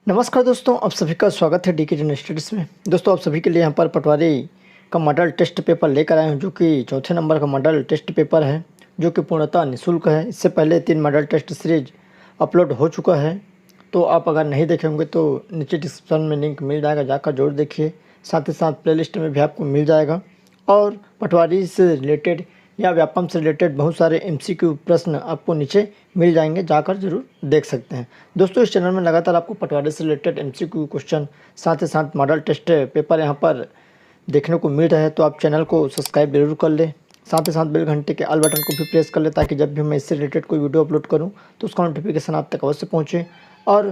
नमस्कार दोस्तों, आप सभी का स्वागत है डीके जन स्टडीज़ में। दोस्तों, आप सभी के लिए यहाँ पर पटवारी का मॉडल टेस्ट पेपर लेकर आए हैं, जो कि चौथे नंबर का मॉडल टेस्ट पेपर है, जो कि पूर्णतः निःशुल्क है। इससे पहले 3 मॉडल टेस्ट सीरीज अपलोड हो चुका है, तो आप अगर नहीं देखे होंगे तो नीचे डिस्क्रिप्शन में लिंक मिल जाएगा, जाकर जरूर देखिए। साथ ही साथ प्लेलिस्ट में भी आपको मिल जाएगा और पटवारी से रिलेटेड या व्यापम से रिलेटेड बहुत सारे एमसीक्यू प्रश्न आपको नीचे मिल जाएंगे, जाकर जरूर देख सकते हैं। दोस्तों, इस चैनल में लगातार आपको पटवारी से रिलेटेड एमसीक्यू क्वेश्चन साथ ही साथ मॉडल टेस्ट पेपर यहाँ पर देखने को मिल रहा है, तो आप चैनल को सब्सक्राइब जरूर कर लें। साथ ही साथ बेल घंटे के ऑल बटन को भी प्रेस कर लें, ताकि जब भी मैं इससे रिलेटेड कोई वीडियो अपलोड करूँ तो उसका नोटिफिकेशन आप तक अवश्य पहुँचे। और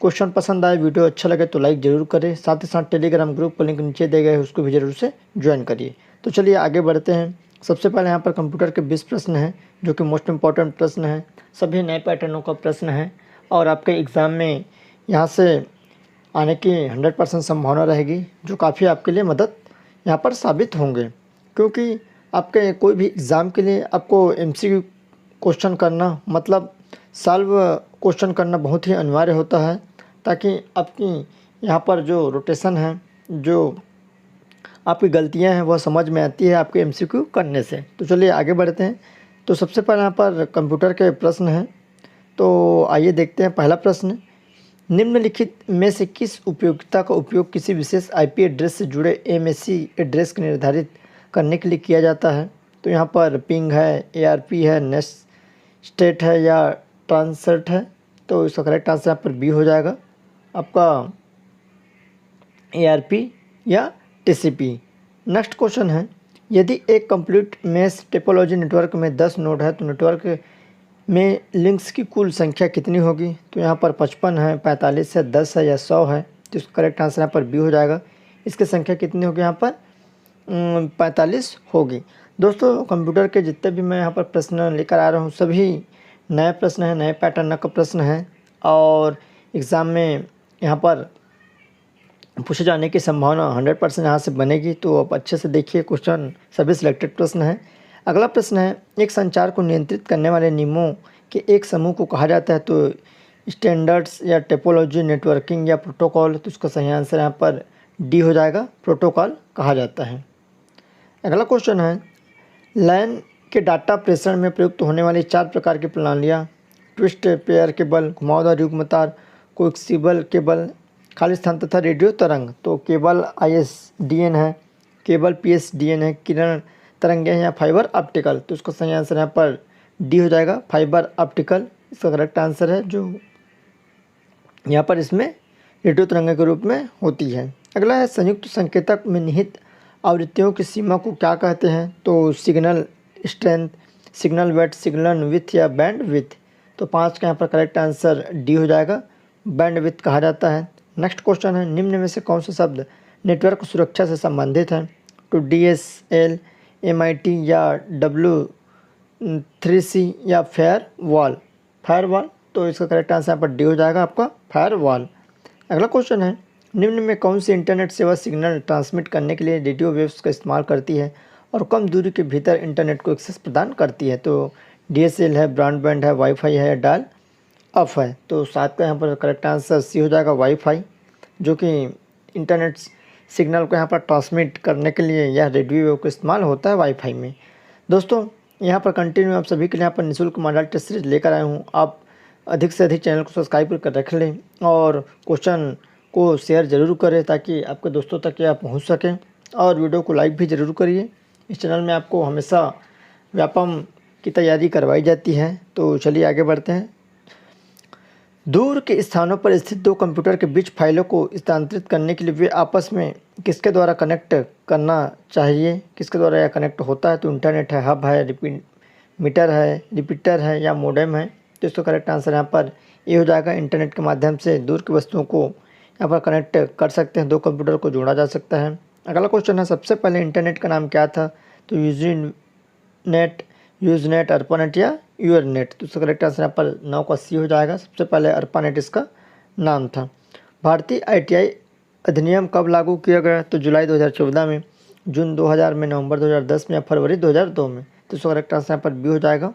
क्वेश्चन पसंद आए, वीडियो अच्छा लगे तो लाइक ज़रूर करें। साथ ही साथ टेलीग्राम ग्रुप पर लिंक नीचे दिए गए, उसको भी जरूर से ज्वाइन करिए। तो चलिए आगे बढ़ते हैं। सबसे पहले यहाँ पर कंप्यूटर के 20 प्रश्न हैं, जो कि मोस्ट इम्पॉर्टेंट प्रश्न हैं। सभी नए पैटर्नों का प्रश्न है और आपके एग्ज़ाम में यहाँ से आने की 100% संभावना रहेगी, जो काफ़ी आपके लिए मदद यहाँ पर साबित होंगे। क्योंकि आपके कोई भी एग्ज़ाम के लिए आपको एमसीक्यू क्वेश्चन करना, मतलब सॉल्व क्वेश्चन करना बहुत ही अनिवार्य होता है, ताकि आपकी यहाँ पर जो रोटेशन है, जो आपकी गलतियां हैं, वह समझ में आती है आपके एमसीक्यू करने से। तो चलिए आगे बढ़ते हैं। तो सबसे पहले यहाँ पर कंप्यूटर के प्रश्न हैं, तो आइए देखते हैं। पहला प्रश्न, निम्नलिखित में से किस उपयोगिता का उपयोग किसी विशेष आईपी एड्रेस से जुड़े एमएससी एड्रेस को निर्धारित करने के लिए किया जाता है? तो यहाँ पर पिंग है, एआरपी है, नेस्ट स्टेट है या ट्रांसर्ट है? तो इसका करेक्ट आंसर यहाँ पर बी हो जाएगा, आपका एआरपी या टीसीपी। नेक्स्ट क्वेश्चन है, यदि एक कंप्लीट मेश टोपोलॉजी नेटवर्क में 10 नोड है तो नेटवर्क में लिंक्स की कुल संख्या कितनी होगी? तो यहाँ पर 55 है, 45 है, 10 है या 100 है? तो इसका करेक्ट आंसर यहाँ पर बी हो जाएगा। इसकी संख्या कितनी होगी? यहाँ पर 45 होगी। दोस्तों, कंप्यूटर के जितने भी मैं यहाँ पर प्रश्न लेकर आ रहा हूँ, सभी नए प्रश्न हैं, नए पैटर्न का प्रश्न है और एग्ज़ाम में यहाँ पर पूछे जाने की संभावना 100% यहाँ से बनेगी। तो आप अच्छे से देखिए, क्वेश्चन सभी सिलेक्टेड प्रश्न है। अगला प्रश्न है, एक संचार को नियंत्रित करने वाले नियमों के एक समूह को कहा जाता है? तो स्टैंडर्ड्स या टोपोलॉजी, नेटवर्किंग या प्रोटोकॉल? तो इसका सही आंसर यहाँ पर डी हो जाएगा, प्रोटोकॉल कहा जाता है। अगला क्वेश्चन है, लैन के डाटा प्रेषण में प्रयुक्त होने वाली 4 प्रकार की प्रणालियाँ? ट्विस्ट पेयर केबल, घुमावदार युग्मतार, कोएक्सियल केबल, खाली स्थान तथा रेडियो तरंग? तो केबल ISDN है, केबल PSDN है, किरण तरंगे हैं या फाइबर ऑप्टिकल? तो उसका सही आंसर यहाँ पर डी हो जाएगा, फाइबर ऑप्टिकल इसका करेक्ट आंसर है, जो यहाँ पर इसमें रेडियो तरंगे के रूप में होती है। अगला है, संयुक्त संकेतक में निहित आवृत्तियों की सीमा को क्या कहते हैं? तो signal strength, signal weight, signal width या बैंड विथ? तो 5 का यहाँ पर करेक्ट आंसर डी हो जाएगा, बैंड विथ कहा जाता है। नेक्स्ट क्वेश्चन है, निम्न में से कौन सा शब्द नेटवर्क सुरक्षा से संबंधित है? तो DSL, MIT या W3C या फायरवॉल? फायरवॉल, तो इसका करेक्ट आंसर यहाँ पर डी हो जाएगा, आपका फायरवॉल। अगला क्वेश्चन है, निम्न में कौन सी इंटरनेट सेवा सिग्नल ट्रांसमिट करने के लिए रेडियो वेव्स का इस्तेमाल करती है और कम दूरी के भीतर इंटरनेट को एक्सेस प्रदान करती है? तो DSL है, ब्रॉडबैंड है, वाईफाई है, डायल अप है? तो 7 का यहाँ पर करेक्ट आंसर सी हो जाएगा, वाईफाई, जो कि इंटरनेट सिग्नल को यहाँ पर ट्रांसमिट करने के लिए यह रेडियो वेव का इस्तेमाल होता है वाईफाई में। दोस्तों, यहाँ पर कंटिन्यू आप सभी के लिए यहाँ पर निःशुल्क मॉडल टेस्ट सीरीज लेकर आए हूँ। आप अधिक से अधिक चैनल को सब्सक्राइब कर रख लें और क्वेश्चन को शेयर ज़रूर करें, ताकि आपके दोस्तों तक यह पहुँच सकें, और वीडियो को लाइक भी ज़रूर करिए। इस चैनल में आपको हमेशा व्यापम की तैयारी करवाई जाती है। तो चलिए आगे बढ़ते हैं। दूर के स्थानों पर स्थित 2 कंप्यूटर के बीच फाइलों को स्थानांतरित करने के लिए वे आपस में किसके द्वारा कनेक्ट करना चाहिए? किसके द्वारा यह कनेक्ट होता है? तो इंटरनेट है, हब है, रिपीटर है या मोडेम है? तो इसका करेक्ट आंसर यहाँ पर ये हो जाएगा, इंटरनेट के माध्यम से दूर की वस्तुओं को यहाँ पर कनेक्ट कर सकते हैं, 2 कंप्यूटर को जोड़ा जा सकता है। अगला क्वेश्चन है, सबसे पहले इंटरनेट का नाम क्या था? तो यूजनेट, अर्पानेट या यूरनेट? तो इसका करेक्ट आंसर यहाँ पर 9 का सी हो जाएगा, सबसे पहले अर्पानेट इसका नाम था। भारतीय ITI अधिनियम कब लागू किया गया? तो जुलाई 2014 में, जून 2000 में, नवंबर 2010 में या फरवरी 2002 में? तो इसका करेक्ट आंसर यहाँ पर बी हो जाएगा,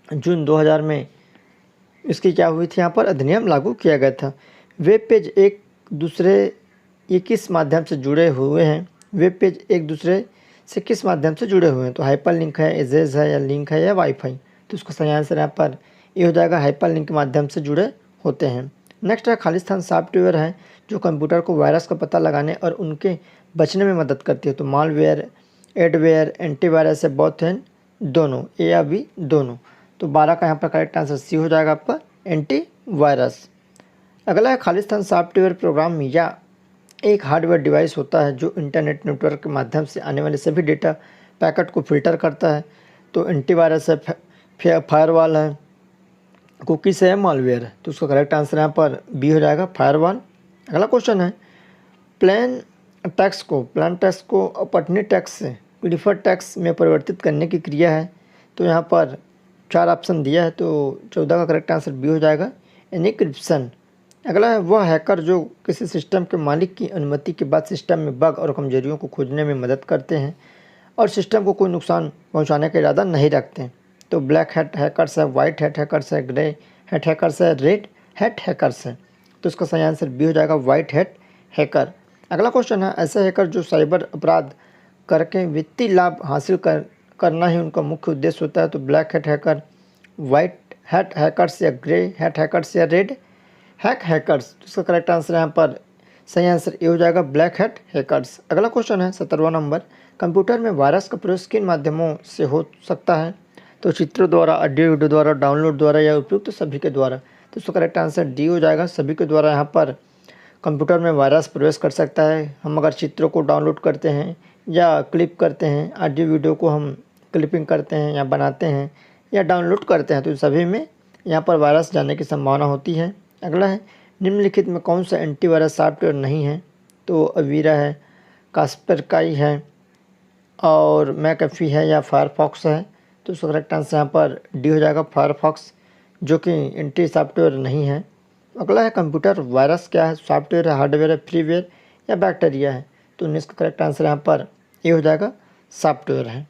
जून 2000 में इसकी क्या हुई थी, यहाँ पर अधिनियम लागू किया गया था। वेब पेज एक दूसरे ये किस माध्यम से जुड़े हुए हैं? वेब पेज एक दूसरे से किस माध्यम से जुड़े हुए हैं? तो हाइपर लिंक है, एजेज है, या लिंक है, या वाईफाई। तो इसका सही आंसर यहाँ पर ये हो जाएगा, हाइपर लिंक के माध्यम से जुड़े होते हैं। नेक्स्ट है खालिस्तान सॉफ्टवेयर है जो कंप्यूटर को वायरस का पता लगाने और उनके बचने में मदद करती है। तो मालवेयर, एडवेयर, एंटीवायरस है, बोथ हैं, दोनों, ए या बी दोनों। तो 12 का यहाँ पर करेक्ट आंसर सी हो जाएगा आपका, एंटीवायरस। अगला है खालिस्तान सॉफ्टवेयर प्रोग्राम या एक हार्डवेयर डिवाइस होता है जो इंटरनेट नेटवर्क के माध्यम से आने वाले सभी डेटा पैकेट को फिल्टर करता है। तो एंटीवायरस है, फायरवॉल है, कुकीज़ है, मालवेयर है। तो उसका करेक्ट आंसर यहाँ पर बी हो जाएगा, फायरवॉल। अगला क्वेश्चन है प्लेन टेक्स्ट को अपठनीय टेक्स्ट से डिफर्ड टेक्स्ट में परिवर्तित करने की क्रिया है। तो यहाँ पर 4 ऑप्शन दिया है, तो 14 का करेक्ट आंसर बी हो जाएगा, एन्क्रिप्शन। अगला है वह हैकर जो किसी सिस्टम के मालिक की अनुमति के बाद सिस्टम में बग और कमजोरियों को खोजने में मदद करते हैं और सिस्टम को कोई नुकसान पहुंचाने का इरादा नहीं रखते। तो ब्लैक हैट हैकर्स है, वाइट हैट हैकर्स है, ग्रे हैट हैकर्स है, रेड हैट हैकर्स है। तो इसका सही आंसर बी हो जाएगा, वाइट हैट हैकर। अगला क्वेश्चन है ऐसे हैकर जो साइबर अपराध करके वित्तीय लाभ हासिल करना ही उनका मुख्य उद्देश्य होता है। तो black hat hacker, white hat hackers, या ग्रे हैट हैकर्स, या रेड हैकर्स। तो इसका करेक्ट आंसर यहाँ पर सही आंसर ये हो जाएगा, ब्लैक हैट हैकर्स। अगला क्वेश्चन है 17वां नंबर, कंप्यूटर में वायरस का प्रयोग किन माध्यमों से हो सकता है? तो चित्रों द्वारा, ऑडियो वीडियो द्वारा, डाउनलोड द्वारा, या उपयुक्त सभी के द्वारा। तो इसका करेक्ट आंसर डी हो जाएगा, सभी के द्वारा यहाँ पर कंप्यूटर में वायरस प्रवेश कर सकता है। हम अगर चित्रों को डाउनलोड करते हैं या क्लिप करते हैं, ऑडियो वीडियो को हम क्लिपिंग करते हैं या बनाते हैं या डाउनलोड करते हैं, तो सभी में यहाँ पर वायरस जाने की संभावना होती है। अगला है निम्नलिखित में कौन सा एंटीवायरस सॉफ्टवेयर नहीं है? तो अवीरा है, कास्पेरस्काई है, और मैकअफी है, या फायरफॉक्स है। तो उसका करेक्ट आंसर यहाँ पर डी हो जाएगा, फायरफॉक्स, जो कि एंटी सॉफ्टवेयर नहीं है। अगला है कंप्यूटर वायरस क्या है? सॉफ्टवेयर है, हार्डवेयर है, फ्रीवेयर, या बैक्टीरिया है। तो 19 का करेक्ट आंसर यहाँ पर ए हो जाएगा, सॉफ्टवेयर है।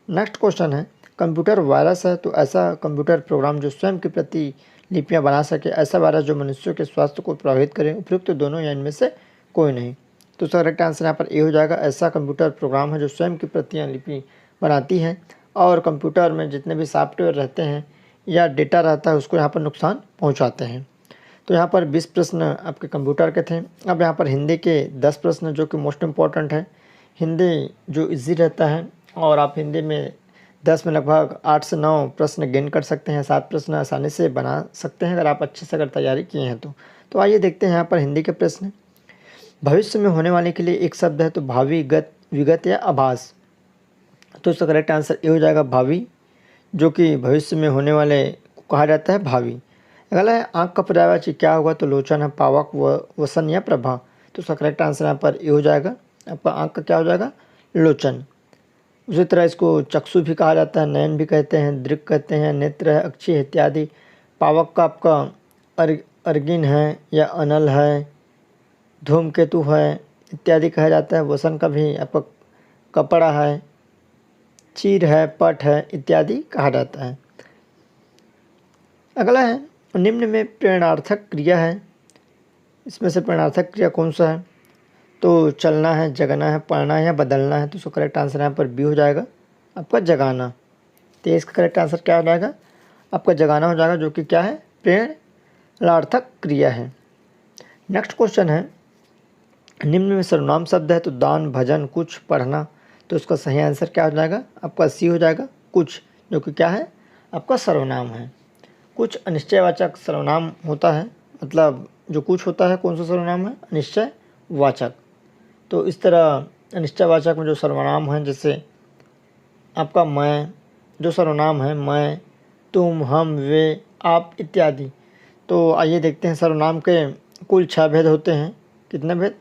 नेक्स्ट क्वेश्चन है कंप्यूटर वायरस है तो ऐसा कंप्यूटर प्रोग्राम जो स्वयं की प्रतिलिपियाँ बना सके, ऐसा वायरस जो मनुष्यों के स्वास्थ्य को प्रभावित करे, उपयुक्त दोनों या इनमें से कोई नहीं। तो उसका करेक्ट आंसर यहाँ पर ए हो जाएगा, ऐसा कंप्यूटर प्रोग्राम है जो स्वयं की प्रतिलिपि बनाती है और कंप्यूटर में जितने भी सॉफ्टवेयर रहते हैं या डेटा रहता है उसको यहाँ पर नुकसान पहुँचाते हैं। तो यहाँ पर 20 प्रश्न आपके कंप्यूटर के थे। अब यहाँ पर हिंदी के 10 प्रश्न जो कि मोस्ट इम्पॉर्टेंट है। हिंदी जो इजी रहता है और आप हिंदी में 10 में लगभग 8 से 9 प्रश्न गेन कर सकते हैं, 7 प्रश्न आसानी से बना सकते हैं अगर आप अच्छे से अगर तैयारी किए हैं तो आइए देखते हैं यहाँ पर हिंदी के प्रश्न। भविष्य में होने वाले के लिए एक शब्द है तो भावी, विगत या आभास। तो इसका करेक्ट आंसर ये हो जाएगा भावी, जो कि भविष्य में होने वाले को कहा जाता है भावी। अगला है आँख का पर्यायवाची क्या होगा? तो लोचन है, पावक, वसन या प्रभा। तो उसका करेक्ट आंसर यहाँ पर ये हो जाएगा, आपका आँख का क्या हो जाएगा? लोचन। उसी तरह इसको चक्षु भी कहा जाता है, नयन भी कहते हैं, दृक कहते हैं, नेत्र है, अक्षी है इत्यादि। पावक का आपका अर्गिन है या अनल है, धूमकेतु है इत्यादि कहा जाता है। वसन का भी आपका कपड़ा है, चीर है, पट है इत्यादि कहा जाता है। अगला है निम्न में प्रेरणार्थक क्रिया है, इसमें से प्रेरणार्थक क्रिया कौन सा है? तो चलना है, जगना है, पढ़ना है या बदलना है। तो उसका करेक्ट आंसर यहाँ पर बी हो जाएगा, आपका जगाना। तो इसका करेक्ट आंसर क्या हो जाएगा? आपका जगाना हो जाएगा, जो कि क्या है? प्रेरणार्थक क्रिया है। नेक्स्ट क्वेश्चन है निम्न में सर्वनाम शब्द है तो दान, भजन, कुछ, पढ़ना। तो उसका सही आंसर क्या हो जाएगा? आपका सी हो जाएगा, कुछ, जो कि क्या है? आपका सर्वनाम है। कुछ अनिश्चयवाचक सर्वनाम होता है, मतलब जो कुछ होता है कौन सा सर्वनाम है? अनिश्चयवाचक। तो इस तरह अनिश्चयवाचक में जो सर्वनाम हैं, जैसे आपका मैं, जो सर्वनाम है मैं, तुम, हम, वे, आप इत्यादि। तो आइए देखते हैं सर्वनाम के कुल 6 भेद होते हैं। कितने भेद?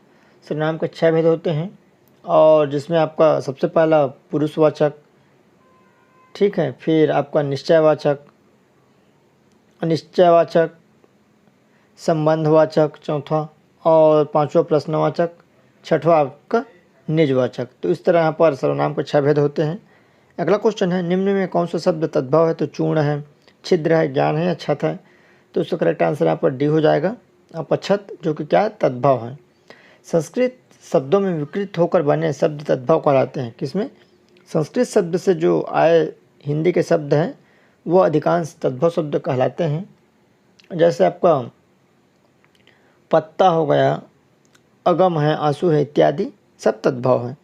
सर्वनाम के 6 भेद होते हैं, और जिसमें आपका सबसे पहला पुरुषवाचक, ठीक है, फिर आपका निश्चयवाचक, अनिश्चयवाचक, संबंधवाचक चौथा, और 5वां प्रश्नवाचक, 6वां आपका निजवाचक। तो इस तरह यहाँ पर सर्वनाम के 6 भेद होते हैं। अगला क्वेश्चन है निम्न में कौन सा शब्द तद्भव है? तो चूर्ण है, छिद्र है, ज्ञान है या छत है। तो उसका करेक्ट आंसर यहाँ पर डी हो जाएगा, अपच्छत जो कि क्या है, तद्भव है। संस्कृत शब्दों में विकृत होकर बने शब्द तद्भव कहलाते हैं। किसमें? संस्कृत शब्द से जो आए हिंदी के शब्द हैं वो अधिकांश तद्भव शब्द कहलाते हैं। जैसे आपका पत्ता हो गया, अगम है, आंसू है इत्यादि सब तद्भव है।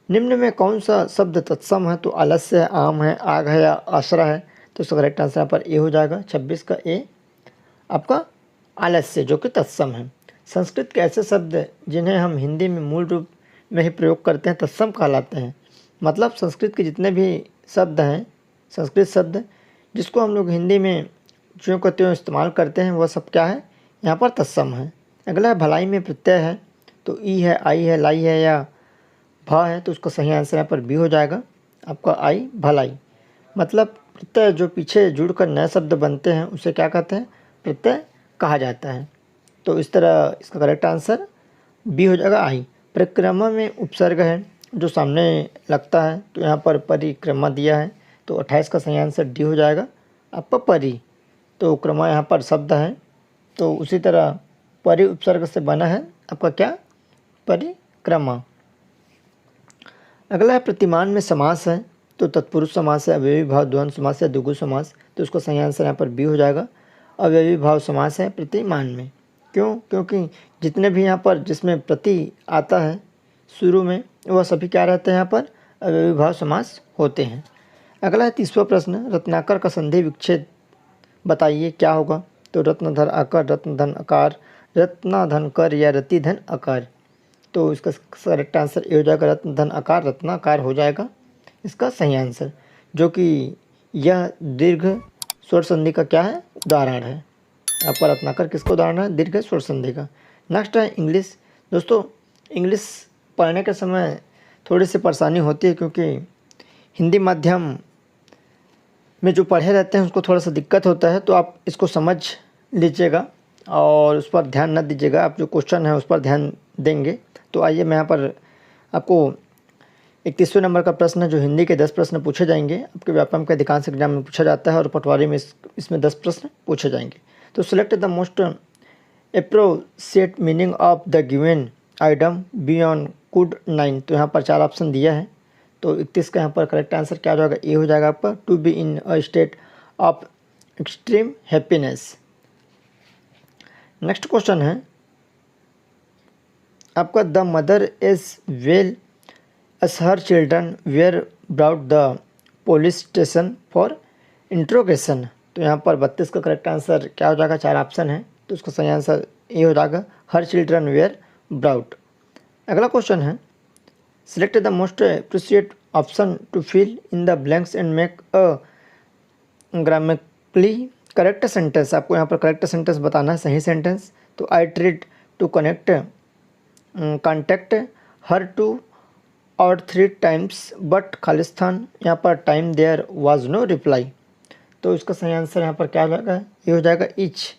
निम्न में कौन सा शब्द तत्सम है? तो आलस्य है, आम है, आग है या आश्रय है? तो इसका करेक्ट आंसर यहाँ पर ए हो जाएगा। 26 का ए आपका आलस्य जो कि तत्सम है। संस्कृत के ऐसे शब्द जिन्हें हम हिंदी में मूल रूप में ही प्रयोग करते हैं तत्सम कहलाते हैं। मतलब संस्कृत के जितने भी शब्द हैं, संस्कृत शब्द जिसको हम लोग हिंदी में ज्यों का त्यों इस्तेमाल करते हैं वह सब क्या है, यहाँ पर तत्सम है। अगला है भलाई में प्रत्यय है, तो ई है, आई है, लाई है या भा है? तो उसका सही आंसर यहाँ पर बी हो जाएगा आपका आई, भलाई। मतलब प्रत्यय जो पीछे जुड़कर नए शब्द बनते हैं उसे क्या कहते हैं, प्रत्यय कहा जाता है। तो इस तरह इसका करेक्ट आंसर बी हो जाएगा आई। परिक्रमा में उपसर्ग है जो सामने लगता है, तो यहाँ पर परिक्रमा दिया है, तो 28 का सही आंसर डी हो जाएगा आपका परि। तो क्रमा यहाँ पर शब्द है, तो उसी तरह परि उपसर्ग से बना है आपका क्या, परिक्रमा। अगला है प्रतिमान में समास है, तो तत्पुरुष समास है, अव्ययी भाव द्वंद्व समास है, द्विगु समास, तो उसका सही आंसर यहाँ पर बी हो जाएगा। अव्ययी भाव समास है प्रतिमान में। क्यों? क्योंकि जितने भी यहाँ पर जिसमें प्रति आता है शुरू में वह सभी क्या रहते हैं, यहाँ पर अव्ययी भाव समास होते हैं। अगला है 30वां प्रश्न, रत्नाकर का संधि विच्छेद बताइए क्या होगा? तो रत्नधर आकर, रत्नधन अकार, रत्नाधन कर या रतिधन अकार। तो इसका करेक्ट आंसर ए हो जाएगा रत्नधन अकार, रत्नाकार हो जाएगा इसका सही आंसर, जो कि यह दीर्घ स्वर संधि का क्या है, उदाहरण है। आपका रत्नाकर किसका उदाहरण है, दीर्घ स्वर संधि का। नेक्स्ट है इंग्लिश। दोस्तों इंग्लिश पढ़ने के समय थोड़ी सी परेशानी होती है, क्योंकि हिंदी माध्यम में जो पढ़े रहते हैं उसको थोड़ा सा दिक्कत होता है, तो आप इसको समझ लीजिएगा और उस पर ध्यान न दीजिएगा, आप जो क्वेश्चन है उस पर ध्यान देंगे। तो आइए मैं यहाँ पर आपको 31वें नंबर का प्रश्न है, जो हिंदी के 10 प्रश्न पूछे जाएंगे। आपके व्यापम के अधिकांश एग्जाम में पूछा जाता है और पटवारी में इसमें 10 प्रश्न पूछे जाएंगे। तो select the most appropriate meaning of the given item beyond good 9। तो यहाँ पर 4 ऑप्शन दिया है, तो 31 का यहाँ पर करेक्ट आंसर क्या हो जाएगा, ए हो जाएगा आपका, to be in a state of extreme happiness. Next question है आपका, the mother is well as her children were brought the police station for interrogation. तो यहाँ पर 32 का करेक्ट आंसर क्या हो जाएगा, 4 ऑप्शन है, तो उसका सही आंसर ए हो जाएगा, हर चिल्ड्रन वेयर ब्राउट। अगला क्वेश्चन है, select the most appropriate option to fill in the blanks and make a grammatically correct sentence. आपको यहाँ पर करेक्ट सेंटेंस बताना है, सही सेंटेंस। तो आई ट्रीड टू कॉन्टैक्ट हर 2 और 3 टाइम्स बट खालिस्तान, यहाँ पर time there was no reply. तो इसका सही आंसर यहाँ पर क्या हो जाएगा, ये हो जाएगा ईच।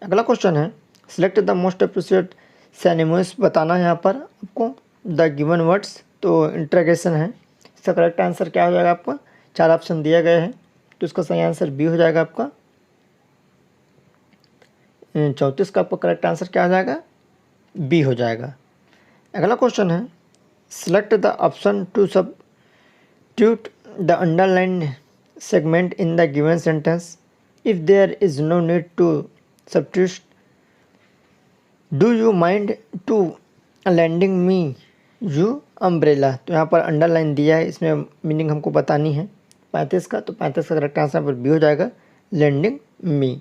अगला क्वेश्चन है, select the most appropriate synonyms बताना है यहाँ पर आपको द गिवन वर्ड्स। तो इंट्रोगेशन है, इसका करेक्ट आंसर क्या हो जाएगा आपका, 4 ऑप्शन दिए गए हैं, तो इसका सही आंसर बी हो जाएगा आपका। 34 का आपका करेक्ट आंसर क्या हो जाएगा, बी हो जाएगा। अगला क्वेश्चन है, select the option to substitute the underline segment in the given sentence if there is no need to substitute do you mind to landing me you umbrella. तो यहाँ पर अंडरलाइन दिया है, इसमें मीनिंग हमको बतानी है 35 का, तो 35 का करेक्ट आंसर पर बी हो जाएगा, लैंडिंग मी।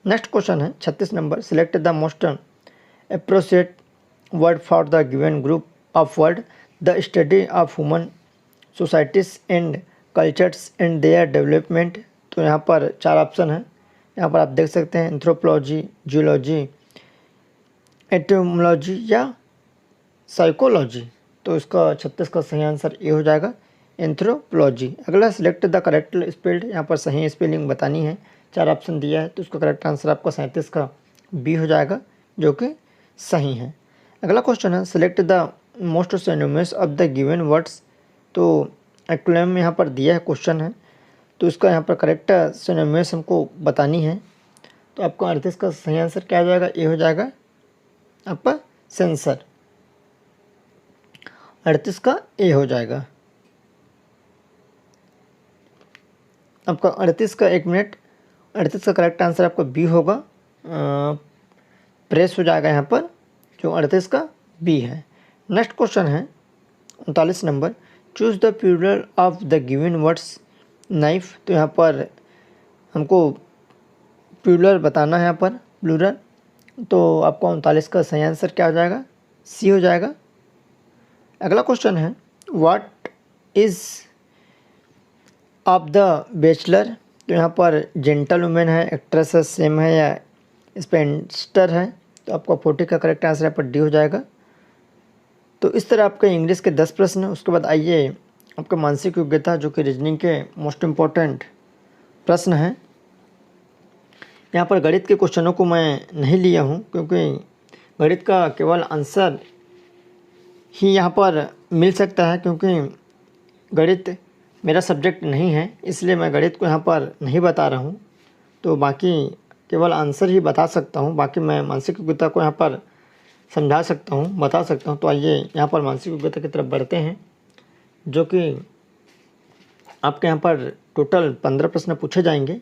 नेक्स्ट क्वेश्चन है 36 number, select the most appropriate word for the given group of word the study of human societies and cultures and their development. तो यहाँ पर 4 ऑप्शन है, यहाँ पर आप देख सकते हैं एंथ्रोपोलॉजी, जियोलॉजी, एटिमोलॉजी या साइकोलॉजी। तो इसका 36 का सही आंसर ए हो जाएगा, एंथ्रोपोलॉजी। अगला सिलेक्ट द करेक्ट स्पेल्ड, यहाँ पर सही स्पेलिंग बतानी है, 4 ऑप्शन दिया है, तो उसका करेक्ट आंसर आपका 37 का बी हो जाएगा, जो कि सही है। अगला क्वेश्चन है, select the most synonyms of the given words. तो एक्रोनिम यहाँ पर दिया है क्वेश्चन है, तो इसका यहाँ पर करेक्ट सिनोनिम्स हमको बतानी है। तो आपका 38 का सही आंसर क्या हो जाएगा, ए हो जाएगा आपका सेंसर। 38 का ए हो जाएगा आपका। 38 का 1 मिनट, 38 का करेक्ट आंसर आपका बी होगा, प्रेस हो जाएगा यहाँ पर, जो 38 का बी है। नेक्स्ट क्वेश्चन है 39 number, choose the plural of the given words knife. तो यहाँ पर हमको प्लूरल बताना है, यहाँ पर प्लूरल, तो आपका 39 का सही आंसर क्या हो जाएगा, सी हो जाएगा। अगला क्वेश्चन है, what is of the bachelor. तो यहाँ पर जेंटल वुमेन है, एक्ट्रेस है, सेम है या स्पेंस्टर है। तो आपका 40 का करेक्ट आंसर यहाँ पर डी हो जाएगा। तो इस तरह आपके इंग्लिश के 10 प्रश्न। उसके बाद आइए आपका मानसिक योग्यता, जो कि रीजनिंग के मोस्ट इम्पॉर्टेंट प्रश्न हैं। यहाँ पर गणित के क्वेश्चनों को मैं नहीं लिया हूँ, क्योंकि गणित का केवल आंसर ही यहाँ पर मिल सकता है, क्योंकि गणित मेरा सब्जेक्ट नहीं है, इसलिए मैं गणित को यहाँ पर नहीं बता रहा हूँ। तो बाकी केवल आंसर ही बता सकता हूँ, बाकी मैं मानसिक योग्यता को यहाँ पर समझा सकता हूँ, बता सकता हूँ। तो आइए यहाँ पर मानसिक योग्यता की तरफ बढ़ते हैं, जो कि आपके यहाँ पर टोटल 15 प्रश्न पूछे जाएंगे,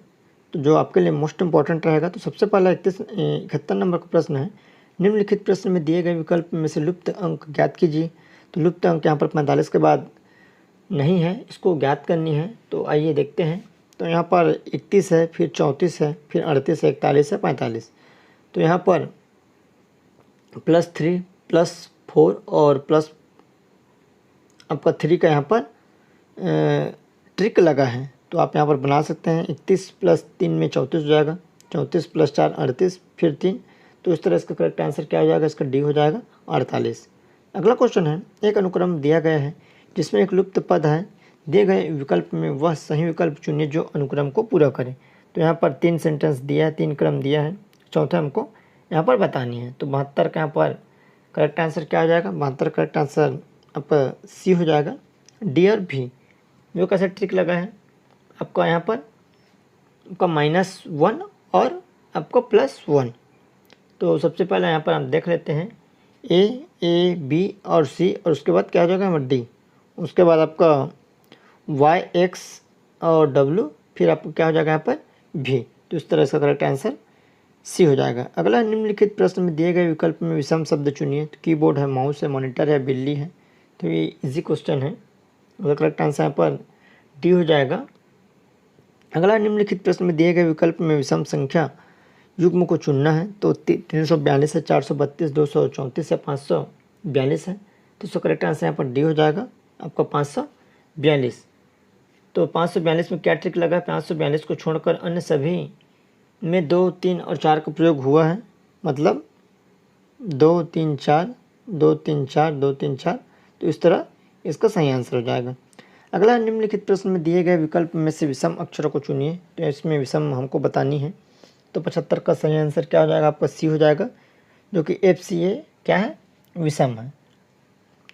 तो जो आपके लिए मोस्ट इम्पॉर्टेंट रहेगा। तो सबसे पहला 71 नंबर का प्रश्न है, निम्नलिखित प्रश्न में दिए गए विकल्प में से लुप्त अंक ज्ञात कीजिए। तो लुप्त अंक यहाँ पर 45 के बाद नहीं है, इसको ज्ञात करनी है। तो आइए देखते हैं। तो यहाँ पर 31 है, फिर 34 है, फिर 38 है, 41 है, 45। तो यहाँ पर +3 +4 और प्लस आपका 3 का यहाँ पर ट्रिक लगा है। तो आप यहाँ पर बना सकते हैं, 31 + 3 में 34 हो जाएगा, 34 + 4 38, फिर 3। तो इस तरह इसका करेक्ट आंसर क्या हो जाएगा, इसका डी हो जाएगा 48। अगला क्वेश्चन है, एक अनुक्रम दिया गया है जिसमें एक लुप्त पद है, दिए गए विकल्प में वह सही विकल्प चुनिए जो अनुक्रम को पूरा करे। तो यहाँ पर 3 सेंटेंस दिया है, 3 क्रम दिया है, चौथा हमको यहाँ पर बतानी है। तो 72 का यहाँ पर करेक्ट आंसर क्या हो जाएगा, 72 करेक्ट आंसर आपका सी हो जाएगा। डी और भी जो कैसे ट्रिक लगा है आपका, यहाँ पर आपका -1 और आपका +1। तो सबसे पहले यहाँ पर हम देख लेते हैं ए बी और सी, और उसके बाद क्या हो जाएगा डी, उसके बाद आपका वाई एक्स और डब्ल्यू, फिर आपको क्या हो जाएगा यहाँ पर भी। तो इस तरह इसका करेक्ट आंसर सी हो जाएगा। अगला, निम्नलिखित प्रश्न में दिए गए विकल्प में विषम शब्द चुनिए। तो कीबोर्ड है, माउस है, मॉनिटर है, बिल्ली है। तो ये इजी क्वेश्चन है, उसका करेक्ट आंसर यहाँ पर डी हो जाएगा। अगला, निम्नलिखित प्रश्न में दिए गए विकल्प में विषम संख्या युग्म को चुनना है। तो 342 है, 432, 234 है, 542 है। तो इसका करेक्ट आंसर यहाँ पर डी हो जाएगा आपका 542। तो 542 में क्या ट्रिक लगा है, 542 को छोड़कर अन्य सभी में 2, 3 और 4 का प्रयोग हुआ है, मतलब 2, 3, 4, 2, 3, 4, 2, 3, 4। तो इस तरह इसका सही आंसर हो जाएगा। अगला, निम्नलिखित प्रश्न में दिए गए विकल्प में से विषम अक्षरों को चुनिए। तो इसमें विषम हमको बतानी है। तो 75 का सही आंसर क्या हो जाएगा, आपका सी हो जाएगा, जो कि FCA क्या है, विषम है।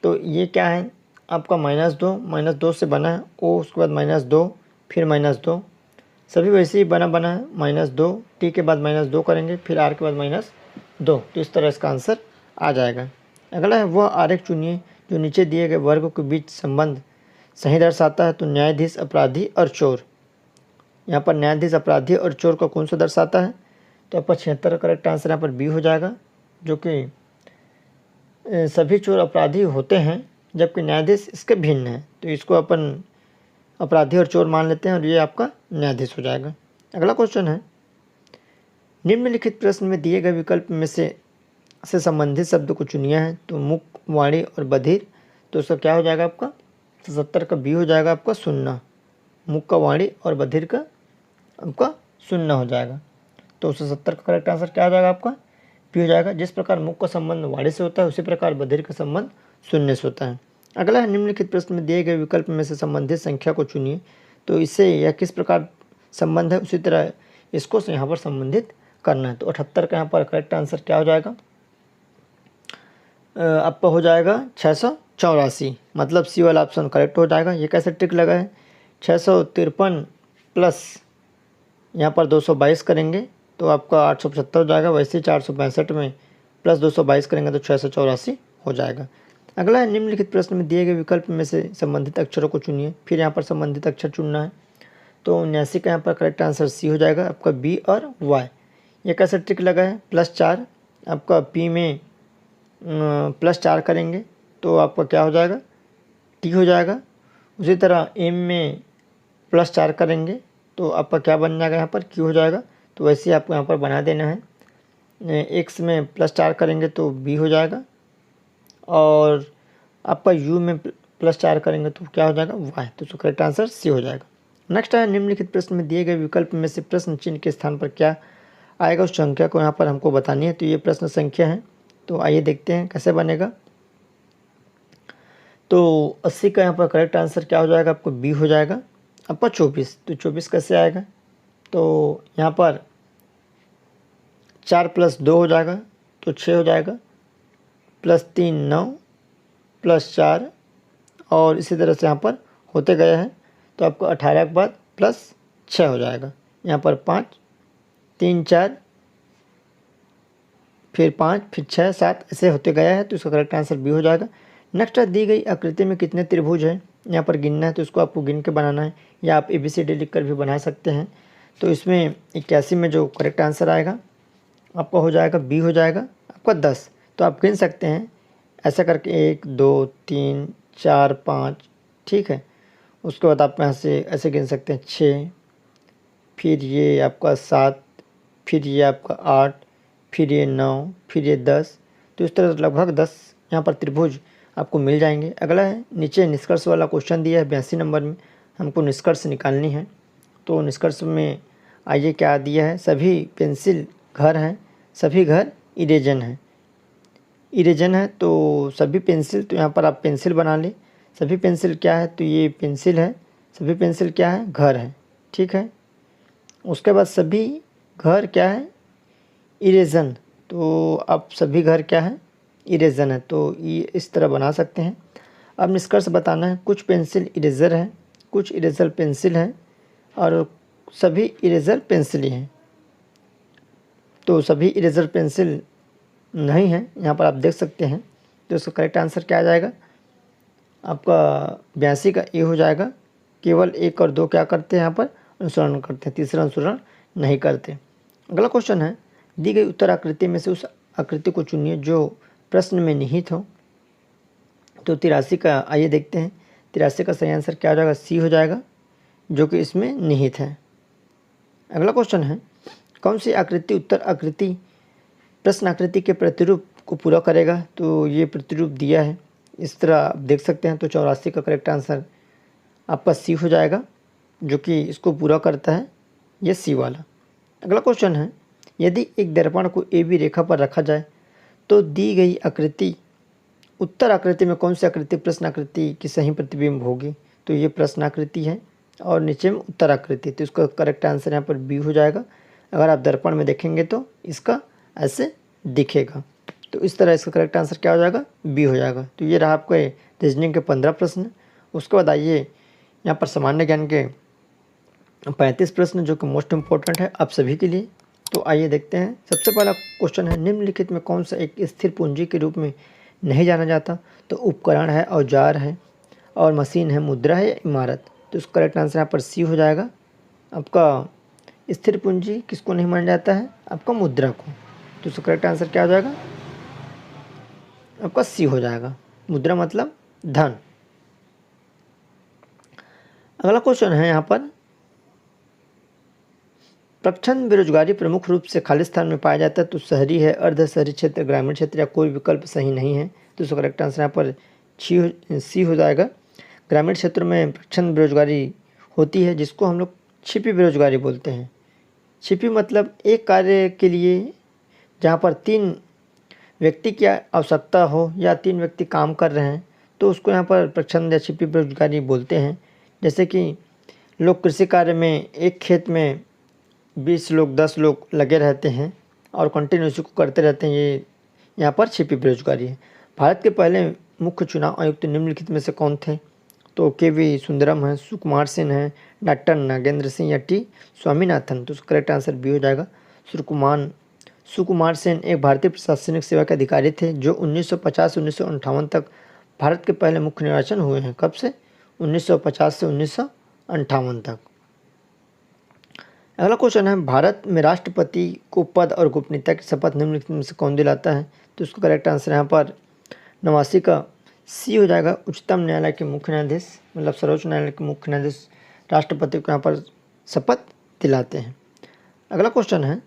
तो ये क्या है आपका -2 से बना है, ओ उसके बाद -2 फिर -2, सभी वैसे ही बना है। -2 टी के बाद -2 करेंगे, फिर आर के बाद -2। तो इस तरह इसका आंसर आ जाएगा। अगला है, वह आरेख चुनिए जो नीचे दिए गए वर्गों के बीच संबंध सही दर्शाता है। तो न्यायाधीश, अपराधी और चोर, यहाँ पर न्यायाधीश, अपराधी और चोर को कौन सा दर्शाता है। तो आपका 76 का करेक्ट आंसर यहाँ पर बी हो जाएगा, जो कि सभी चोर अपराधी होते हैं, जबकि न्यायाधीश इसके भिन्न है। तो इसको अपन अपराधी और चोर मान लेते हैं, और ये आपका न्यायाधीश हो जाएगा। अगला क्वेश्चन है, निम्नलिखित प्रश्न में दिए गए विकल्प में से संबंधित शब्द को चुनिया है। तो मुख, वाणी और बधिर। तो उसका क्या हो जाएगा, आपका 77 का बी हो जाएगा, आपका सुनना। मुख का वाणी और बधिर का आपका सुनना हो जाएगा। तो 170 का करेक्ट आंसर क्या हो जाएगा, आपका बी हो जाएगा। जिस प्रकार मुख का संबंध वाणी से होता है, उसी प्रकार बधिर का संबंध सुनने से होता है। अगला है, निम्नलिखित प्रश्न में दिए गए विकल्प में से संबंधित संख्या को चुनिए। तो इससे यह किस प्रकार संबंध है, उसी तरह इसको यहाँ पर संबंधित करना है। तो 78 का यहाँ पर करेक्ट आंसर क्या हो जाएगा, आपका हो जाएगा 684, मतलब सी वाला ऑप्शन करेक्ट हो जाएगा। ये कैसे ट्रिक लगा है, 653 प्लस यहाँ पर 222 करेंगे, तो आपका 875 हो जाएगा। वैसे ही 465 में प्लस 222 करेंगे तो 684 हो जाएगा। अगला है निम्नलिखित प्रश्न में दिए गए विकल्प में से संबंधित अक्षरों को चुनिए। फिर यहाँ पर संबंधित अक्षर चुनना है। तो 79 का यहाँ पर करेक्ट आंसर सी हो जाएगा आपका बी और वाई। ये कैसे ट्रिक लगा है, +4 आपका पी में +4 करेंगे तो आपका क्या हो जाएगा, टी हो जाएगा। उसी तरह एम में +4 करेंगे तो आपका क्या बन जाएगा, यहाँ पर क्यू हो जाएगा। तो वैसे ही आपको यहाँ पर बना देना है। एक्स में +4 करेंगे तो बी हो जाएगा, और आपका यू में +4 करेंगे तो क्या हो जाएगा, वाई। तो करेक्ट आंसर सी हो जाएगा। नेक्स्ट है निम्नलिखित प्रश्न में दिए गए विकल्प में से प्रश्न चिन्ह के स्थान पर क्या आएगा, उस संख्या को यहाँ पर हमको बतानी है। तो ये प्रश्न संख्या है, तो आइए देखते हैं कैसे बनेगा। तो 80 का यहाँ पर करेक्ट आंसर क्या हो जाएगा, आपको बी हो जाएगा। आपका 24, तो 24 कैसे आएगा, तो यहाँ पर 4 + 2 हो जाएगा तो 6 हो जाएगा, +3 9 +4, और इसी तरह से यहाँ पर होते गया है। तो आपको 18 के बाद +6 हो जाएगा। यहाँ पर 5 3 4 फिर 5 फिर 6 7 ऐसे होते गया है, तो इसका करेक्ट आंसर बी हो जाएगा। नेक्स्ट है दी गई आकृति में कितने त्रिभुज हैं, यहाँ पर गिनना है। तो इसको आपको गिन के बनाना है, या आप ABCD लिख कर भी बना सकते हैं। तो इसमें 81 में जो करेक्ट आंसर आएगा आपका हो जाएगा बी हो जाएगा आपका 10। तो आप गिन सकते हैं ऐसा करके 1 2 3 4 5, ठीक है। उसके बाद आप यहाँ से ऐसे गिन सकते हैं 6, फिर ये आपका 7, फिर ये आपका 8, फिर ये 9, फिर ये 10। तो इस तरह लगभग 10 यहाँ पर त्रिभुज आपको मिल जाएंगे। अगला है नीचे निष्कर्ष वाला क्वेश्चन दिया है 82 नंबर में, हमको निष्कर्ष निकालनी है। तो निष्कर्ष में आइए क्या दिया है, सभी पेंसिल घर हैं, सभी घर इरेजन है। इरेजन है तो सभी पेंसिल, तो यहाँ पर आप पेंसिल बना लें। सभी पेंसिल क्या है, तो ये पेंसिल है। सभी पेंसिल क्या है, घर है, ठीक है। उसके बाद सभी घर क्या है, इरेजन। तो आप सभी घर क्या है, इरेजन है। तो ये इस तरह बना सकते हैं। अब निष्कर्ष बताना है, कुछ पेंसिल इरेज़र है, कुछ इरेज़र पेंसिल है, और सभी इरेज़र पेंसिल ही हैं। तो सभी इरेज़र पेंसिल नहीं है, यहाँ पर आप देख सकते हैं। तो इसका करेक्ट आंसर क्या आ जाएगा, आपका 82 का ए हो जाएगा। केवल 1 और 2 क्या करते हैं, यहाँ पर अनुसरण करते हैं, तीसरा अनुसरण नहीं करते। अगला क्वेश्चन है, दी गई उत्तर आकृति में से उस आकृति को चुनिए जो प्रश्न में निहित हो। तो 83 का आइए देखते हैं। 83 का सही आंसर क्या हो जाएगा, सी हो जाएगा, जो कि इसमें निहित है। अगला क्वेश्चन है, कौन सी आकृति उत्तर आकृति प्रश्न आकृति के प्रतिरूप को पूरा करेगा। तो ये प्रतिरूप दिया है, इस तरह आप देख सकते हैं। तो 84 का करेक्ट आंसर आपका सी हो जाएगा, जो कि इसको पूरा करता है, ये सी वाला। अगला क्वेश्चन है, यदि एक दर्पण को AB रेखा पर रखा जाए तो दी गई आकृति उत्तर आकृति में कौन सी आकृति प्रश्न आकृति की सही प्रतिबिंब होगी। तो ये प्रश्न आकृति है, और नीचे में उत्तर आकृति। तो इसका करेक्ट आंसर यहाँ पर बी हो जाएगा। अगर आप दर्पण में देखेंगे तो इसका ऐसे दिखेगा। तो इस तरह इसका करेक्ट आंसर क्या हो जाएगा, बी हो जाएगा। तो ये रहा आपके रीजनिंग के 15 प्रश्न। उसके बाद आइए यहाँ पर सामान्य ज्ञान के 35 प्रश्न, जो कि मोस्ट इम्पोर्टेंट है आप सभी के लिए। तो आइए देखते हैं। सबसे पहला क्वेश्चन है, निम्नलिखित में कौन सा एक स्थिर पूंजी के रूप में नहीं जाना जाता। तो उपकरण है, औजार है, और मशीन है, मुद्रा है या इमारत। तो इसका करेक्ट आंसर यहाँ पर सी हो जाएगा। आपका स्थिर पूंजी किसको नहीं माना जाता है, आपका मुद्रा को। तो इसका करेक्ट आंसर क्या हो जाएगा, आपका सी हो जाएगा। मुद्रा मतलब धन। अगला क्वेश्चन है यहाँ पर, प्रच्छन्न बेरोजगारी प्रमुख रूप से खाली स्थान में पाया जाता है। तो शहरी है, अर्ध शहरी क्षेत्र, ग्रामीण क्षेत्र, या कोई विकल्प सही नहीं है। तो इसका करेक्ट आंसर यहाँ पर सी हो जाएगा। ग्रामीण क्षेत्रों में प्रच्छन्न बेरोजगारी होती है, जिसको हम लोग छिपी बेरोजगारी बोलते हैं। छिपी मतलब एक कार्य के लिए जहाँ पर 3 व्यक्ति की आवश्यकता हो या 3 व्यक्ति काम कर रहे हैं, तो उसको यहाँ पर प्रच्छन्न या छिपी बेरोजगारी बोलते हैं। जैसे कि लोग कृषि कार्य में एक खेत में 20 लोग 10 लोग लगे रहते हैं और कंटिन्यू इसी को करते रहते हैं, ये यहाँ पर छिपी बेरोजगारी है। भारत के पहले मुख्य चुनाव आयुक्त निम्नलिखित में से कौन थे। तो KV सुंदरम है, सुकुमार सेन है, डॉक्टर नागेंद्र सिंह, या टी स्वामीनाथन। तो उसका करेक्ट आंसर बी हो जाएगा, सुकुमार सुकुमार सेन एक भारतीय प्रशासनिक सेवा के अधिकारी थे जो 1950 से 1958 तक भारत के पहले मुख्य निर्वाचन हुए हैं। कब से? 1950 से 1958 तक। अगला क्वेश्चन है, भारत में राष्ट्रपति को पद और गोपनीयता की शपथ निम्नलिखित में से कौन दिलाता है? तो इसका करेक्ट आंसर यहाँ पर 89 का सी हो जाएगा। उच्चतम न्यायालय के मुख्य न्यायाधीश, मतलब सर्वोच्च न्यायालय के मुख्य न्यायाधीश राष्ट्रपति को यहाँ पर शपथ दिलाते हैं। अगला क्वेश्चन है,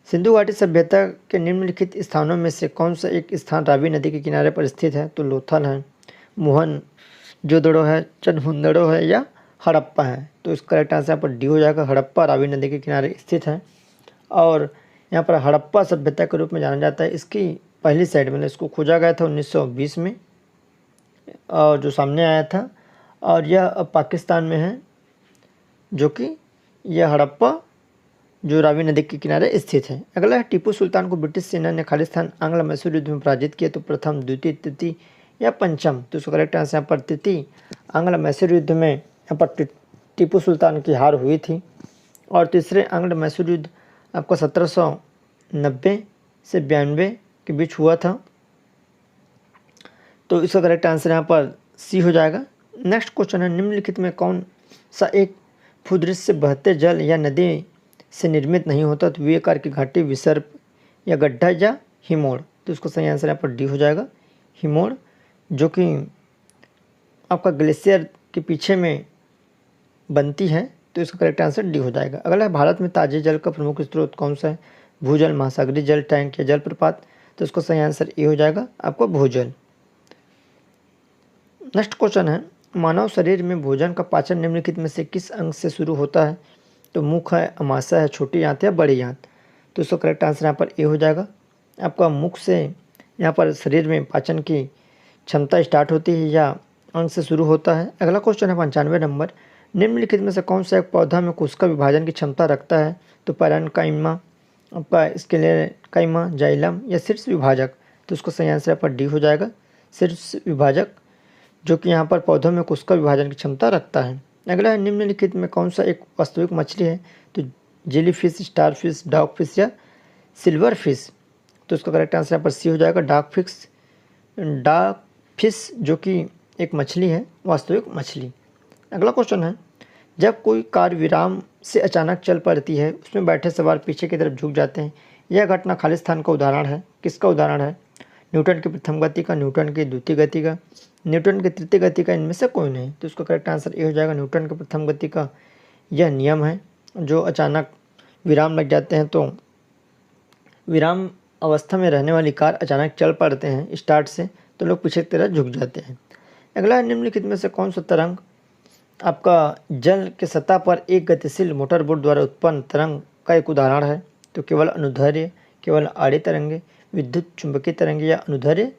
सिंधु घाटी सभ्यता के निम्नलिखित स्थानों में से कौन सा एक स्थान रावी नदी के किनारे पर स्थित है? तो लोथल है, मोहनजोदड़ो है, चनहुंदड़ो है या हड़प्पा है? तो इसका करेक्ट आंसर यहाँ पर डी हो जाएगा। हड़प्पा रावी नदी के किनारे स्थित है और यहाँ पर हड़प्पा सभ्यता के रूप में जाना जाता है। इसकी पहली साइड में इसको खोजा गया था 1920 में और जो सामने आया था, और यह अब पाकिस्तान में है, जो कि यह हड़प्पा जो रावी नदी के किनारे स्थित है। अगला है, टीपू सुल्तान को ब्रिटिश सेना ने खालिस्तान आंग्ल मैसूर युद्ध में पराजित किया तो प्रथम, द्वितीय, तृतीय या पंचम? तो इसका करेक्ट आंसर यहाँ पर तृतीय आंग्ल मैसूर युद्ध में यहाँ पर टीपू सुल्तान की हार हुई थी। और तीसरे आंग्ल मैसूर युद्ध आपका 1790 से 92 के बीच हुआ था। तो इसका करेक्ट आंसर यहाँ पर सी हो जाएगा। नेक्स्ट क्वेश्चन है, निम्नलिखित में कौन सा एक भूदृश्य से बहते जल या नदी से निर्मित नहीं होता? तो वी आकार की घाटी, विसर्प या गड्ढा या हिमोड़? तो इसको सही आंसर यहाँ पर डी हो जाएगा, हिमोड़, जो कि आपका ग्लेशियर के पीछे में बनती है। तो इसका करेक्ट आंसर डी हो जाएगा। अगला है, भारत में ताजे जल का प्रमुख स्रोत कौन सा है? भूजल, महासागरीय जल, टैंक या जलप्रपात? तो इसको सही आंसर ए हो जाएगा, आपको भूजल। नेक्स्ट क्वेश्चन है, मानव शरीर में भोजन का पाचन निम्नलिखित में से किस अंग से शुरू होता है? तो मुख है, अमाशय है, छोटी आंत या बड़ी आंत? तो इसका करेक्ट आंसर यहाँ पर ए हो जाएगा। आपका मुख से यहाँ पर शरीर में पाचन की क्षमता स्टार्ट होती है या अंग से शुरू होता है। अगला क्वेश्चन है 95 नंबर, निम्नलिखित में से कौन सा एक पौधा में कोशिका विभाजन की क्षमता रखता है? तो पैरेन्काइमा, आपका स्क्लेरेन्काइमा, जाइलम या शीर्ष विभाजक? तो उसको सही आंसर यहाँ पर डी हो जाएगा, शीर्ष विभाजक, जो कि यहाँ पर पौधों में कोशिका विभाजन की क्षमता रखता है। अगला है, निम्नलिखित में कौन सा एक वास्तविक मछली है? तो जेलीफिश, स्टारफिश, डॉगफिश या सिल्वर फिश? तो इसका करेक्ट आंसर यहाँ पर सी हो जाएगा, डॉगफिश, जो कि एक मछली है, वास्तविक मछली। अगला क्वेश्चन है, जब कोई कार विराम से अचानक चल पड़ती है, उसमें बैठे सवार पीछे की तरफ झुक जाते हैं, यह घटना खालिस्तान का उदाहरण है? किसका उदाहरण है? न्यूटन की प्रथम गति का, न्यूटन की द्वितीय गति का, न्यूटन की तृतीय गति का? इनमें से कोई नहीं। तो इसका करेक्ट आंसर ए हो जाएगा, न्यूटन की प्रथम गति का यह नियम है। जो अचानक विराम लग जाते हैं, तो विराम अवस्था में रहने वाली कार अचानक चल पड़ते हैं स्टार्ट से, तो लोग पीछे की तरफ झुक जाते हैं। अगला, निम्नलिखित में से कौन सा तरंग आपका जल के सतह पर एक गतिशील मोटर बोट द्वारा उत्पन्न तरंग का एक उदाहरण है? तो केवल अनुदैर्ध्य, केवल आड़ी तरंगे, विद्युत चुंबकीय तरंगे या अनुदैर्ध्य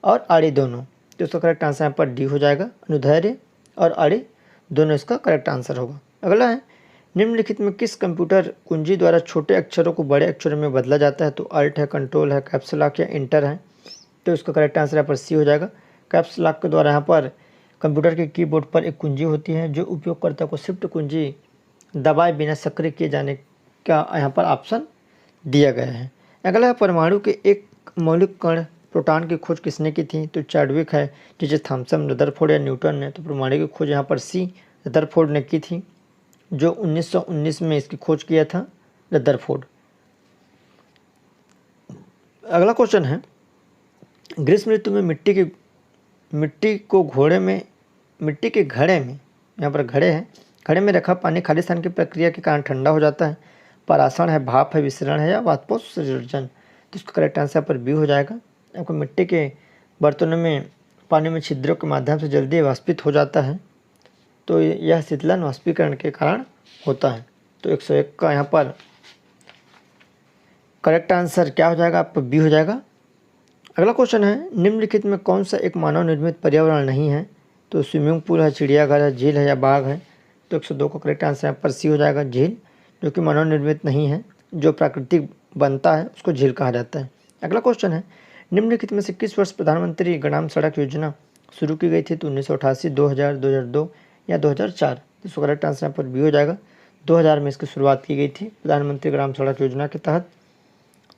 और आड़ी दोनों? तो इसका करेक्ट आंसर यहाँ पर डी हो जाएगा, अनुदैर्ध्य और आड़ी दोनों इसका करेक्ट आंसर होगा। अगला है, निम्नलिखित में किस कंप्यूटर कुंजी द्वारा छोटे अक्षरों को बड़े अक्षरों में बदला जाता है? तो अल्ट है, कंट्रोल है, कैप्स लॉक या इंटर है? तो इसका करेक्ट आंसर यहाँ पर सी हो जाएगा, कैप्स लॉक के द्वारा। यहाँ पर कंप्यूटर के कीबोर्ड पर एक कुंजी होती है जो उपयोगकर्ता को शिफ्ट कुंजी दबाए बिना सक्रिय किए जाने का यहाँ पर ऑप्शन दिया गया है। अगला है, परमाणु के एक मौलिक कण प्रोटॉन की खोज किसने की थी? तो चैडविक है, टीचे थॉमसन, रदरफोर्ड या न्यूटन ने? तो परमाणु की खोज यहाँ पर सी, रदरफोर्ड ने की थी, जो 1919 में इसकी खोज किया था रदरफोर्ड। अगला क्वेश्चन है, ग्रीष्म ऋतु में मिट्टी के घड़े में, यहाँ पर घड़े है, घड़े में रखा पानी खालिस्तान की प्रक्रिया के कारण ठंडा हो जाता है? परासण है, भाप है, विसरण है या वाष्पोत्सर्जन? तो इसका करेक्ट आंसर पर बी हो जाएगा। आपको मिट्टी के बर्तनों में पानी में छिद्रों के माध्यम से जल्दी वाष्पित हो जाता है, तो यह शीतलन वाष्पीकरण के कारण होता है। तो 101 का यहाँ पर करेक्ट आंसर क्या हो जाएगा? आपका बी हो जाएगा। अगला क्वेश्चन है, निम्नलिखित में कौन सा एक मानव निर्मित पर्यावरण नहीं है? तो स्विमिंग पूल है, चिड़ियाघर है, झील है या बाग है? तो 102 का करेक्ट आंसर यहाँ पर सी हो जाएगा, झील, जो कि मानव निर्मित नहीं है। जो प्राकृतिक बनता है उसको झील कहा जाता है। अगला क्वेश्चन है, निम्नलिखित में से किस वर्ष प्रधानमंत्री ग्राम सड़क योजना शुरू की गई थी? तो 1988, 2000, 2002 या 2004? तो इसका करेक्ट आंसर यहाँ पर बी हो जाएगा, 2000 में इसकी शुरुआत की गई थी प्रधानमंत्री ग्राम सड़क योजना के तहत।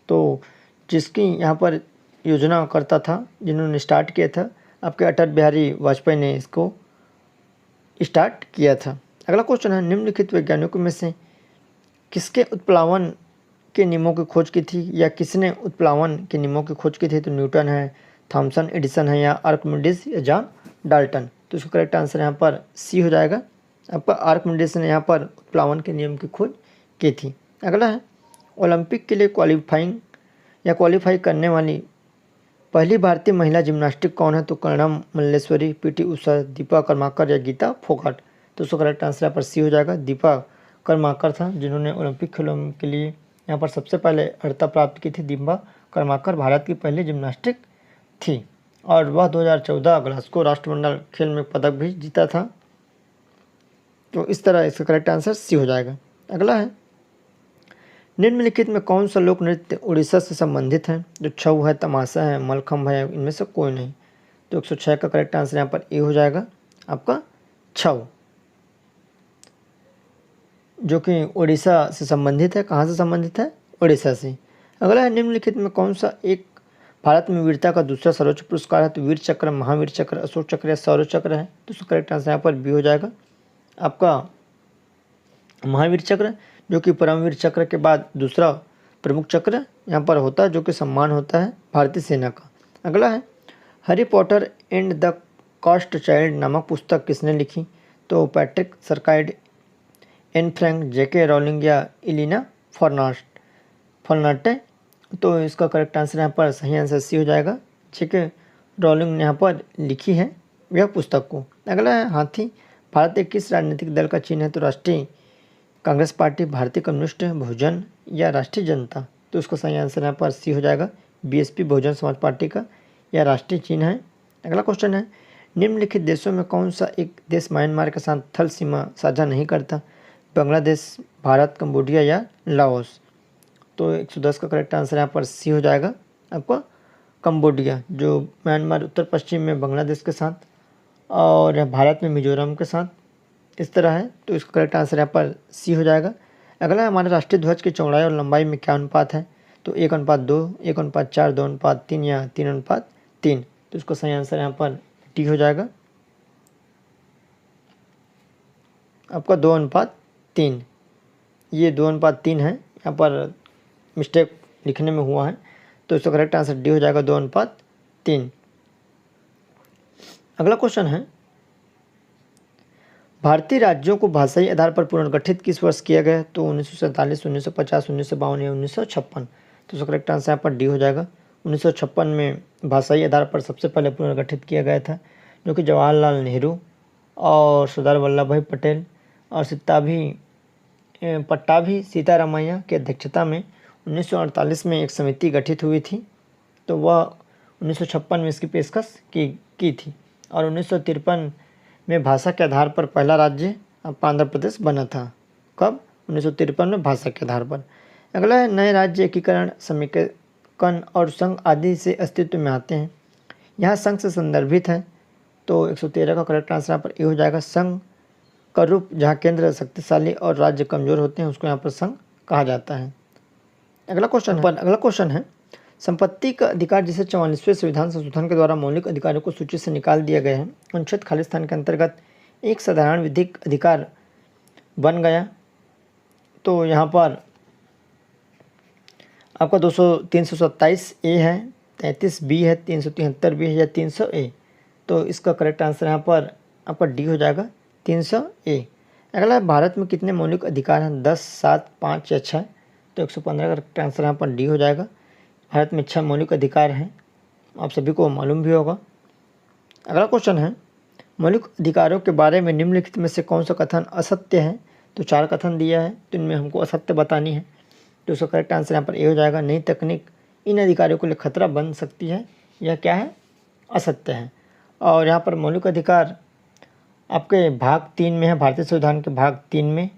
तो जिसकी यहाँ पर योजना करता था, जिन्होंने स्टार्ट किया था, आपके अटल बिहारी वाजपेयी ने इसको स्टार्ट किया था। अगला क्वेश्चन है, निम्नलिखित वैज्ञानिकों में से किसके उत्प्लावन के नियमों की खोज की थी, या किसने उत्प्लावन के नियमों की खोज की थी? तो न्यूटन है, थॉमसन एडिसन है, या आर्किमिडीज, या जॉन डाल्टन। तो इसका करेक्ट आंसर यहाँ पर सी हो जाएगा। आपका आर्किमिडीज ने यहाँ पर उत्प्लावन के नियम की खोज की थी। अगला है, ओलंपिक के लिए क्वालिफाई करने वाली पहली भारतीय महिला जिम्नास्टिक कौन है? तो कर्णम मल्लेश्वरी, पीटी उषा, दीपा कर्माकर, या गीता फोगाट। तो उसका करेक्ट आंसर यहाँ पर सी हो जाएगा। दीपा कर्माकर था जिन्होंने ओलंपिक खेलों के लिए यहाँ पर सबसे पहले अर्हता प्राप्त की थी। दीपा कर्माकर भारत की पहली जिम्नास्टिक थी और वह 2014 ग्लासगो राष्ट्रमंडल खेल में पदक भी जीता था। तो इस तरह इसका करेक्ट आंसर सी हो जाएगा। अगला है, निम्नलिखित में कौन सा लोक नृत्य उड़ीसा से संबंधित है? जो छऊ है, तमाशा है, मलखम्ब है, इनमें से कोई नहीं। तो 106 का करेक्ट आंसर यहाँ पर ए हो जाएगा, आपका छऊ, जो कि उड़ीसा से संबंधित है। कहाँ से संबंधित है? उड़ीसा से। अगला है, निम्नलिखित में कौन सा एक भारत में वीरता का दूसरा सर्वोच्च पुरस्कार है? तो वीर चक्र, महावीर चक्र, अशोक चक्र, या शौर्य चक्र है। तो उसका करेक्ट आंसर यहाँ पर बी हो जाएगा, आपका महावीर चक्र, जो कि परमवीर चक्र के बाद दूसरा प्रमुख चक्र यहाँ पर होता है, जो कि सम्मान होता है भारतीय सेना का। अगला है, Harry Potter and the cost child नामक पुस्तक किसने लिखी? तो पैट्रिक सरकाइड, एन फ्रैंक, जेके रॉलिंग, या इलिना फॉर्नाटे। तो इसका करेक्ट आंसर यहाँ पर सही आंसर सी हो जाएगा। जेके रॉलिंग ने यहाँ पर लिखी है यह पुस्तक को। अगला है, हाथी भारत के किस राजनीतिक दल का चिन्ह है? तो राष्ट्रीय कांग्रेस पार्टी, भारतीय कम्युनिस्ट, बहुजन, या राष्ट्रीय जनता। तो उसका सही आंसर यहाँ पर सी हो जाएगा, बीएसपी बहुजन समाज पार्टी का यह राष्ट्रीय चिन्ह है। अगला क्वेश्चन है, निम्नलिखित देशों में कौन सा एक देश म्यांमार के साथ थल सीमा साझा नहीं करता? बांग्लादेश, भारत, कंबोडिया, या लाओस। तो 110 का करेक्ट आंसर यहाँ पर सी हो जाएगा, आपका कंबोडिया, जो म्यांमार उत्तर पश्चिम में बांग्लादेश के साथ और भारत में मिजोरम के साथ इस तरह है। तो इसका करेक्ट आंसर यहाँ पर सी हो जाएगा। अगला है, हमारे राष्ट्रीय ध्वज की चौड़ाई और लंबाई में क्या अनुपात है? तो 1:2, 1:4, 2:3, या 3:3। तो इसका सही आंसर यहाँ पर डी हो जाएगा, आपका 2:3। ये 2:3 है, यहाँ पर मिस्टेक लिखने में हुआ है। तो इसका करेक्ट आंसर डी हो जाएगा, 2:3। अगला क्वेश्चन है, भारतीय राज्यों को भाषाई आधार पर पुनर्गठित किस वर्ष किया गया? तो 1947, 1950, 1952, या 1956। तो इसका करेक्ट आंसर यहाँ पर डी हो जाएगा। 1956 में भाषाई आधार पर सबसे पहले पुनर्गठित किया गया था, जो कि जवाहरलाल नेहरू और सरदार वल्लभ भाई पटेल और पट्टाभी सीतारामैया की अध्यक्षता में 1948 में एक समिति गठित हुई थी। तो वह 1956 में इसकी पेशकश की थी और 1953 में भाषा के आधार पर पहला राज्य आपका आंध्र प्रदेश बना था। कब? 1953 में भाषा के आधार पर। अगला है, नए राज्य एकीकरण, समेकन और संघ आदि से अस्तित्व में आते हैं। यहाँ संघ से संदर्भित है। तो 113 का करेक्ट आंसर यहाँ पर ए हो जाएगा। संघ का रूप जहाँ केंद्र शक्तिशाली और राज्य कमजोर होते हैं उसको यहाँ पर संघ कहा जाता है। अगला क्वेश्चन है, संपत्ति का अधिकार जिसे 44वें संविधान संशोधन के द्वारा मौलिक अधिकारों को सूची से निकाल दिया गया है, अनुच्छेद खालिस्तान के अंतर्गत एक साधारण विधिक अधिकार बन गया। तो यहाँ पर आपका 327 ए है, 33 बी है, 373 बी है, या 300 ए। तो इसका करेक्ट आंसर यहाँ पर आपका डी हो जाएगा, 300 ए। अगला है, भारत में कितने मौलिक अधिकार हैं? 10, 7, 5, या 6। तो 115 का करेक्ट आंसर यहाँ पर डी हो जाएगा। भारत में 6 मौलिक अधिकार हैं, आप सभी को मालूम भी होगा। अगला क्वेश्चन है, मौलिक अधिकारों के बारे में निम्नलिखित में से कौन सा कथन असत्य है? तो 4 कथन दिया है, तो इनमें हमको असत्य बतानी है। तो उसका करेक्ट आंसर यहाँ पर ए हो जाएगा। नई तकनीक इन अधिकारों के लिए खतरा बन सकती है, यह क्या है? असत्य है। और यहाँ पर मौलिक अधिकार आपके भाग 3 में है, भारतीय संविधान के भाग 3 में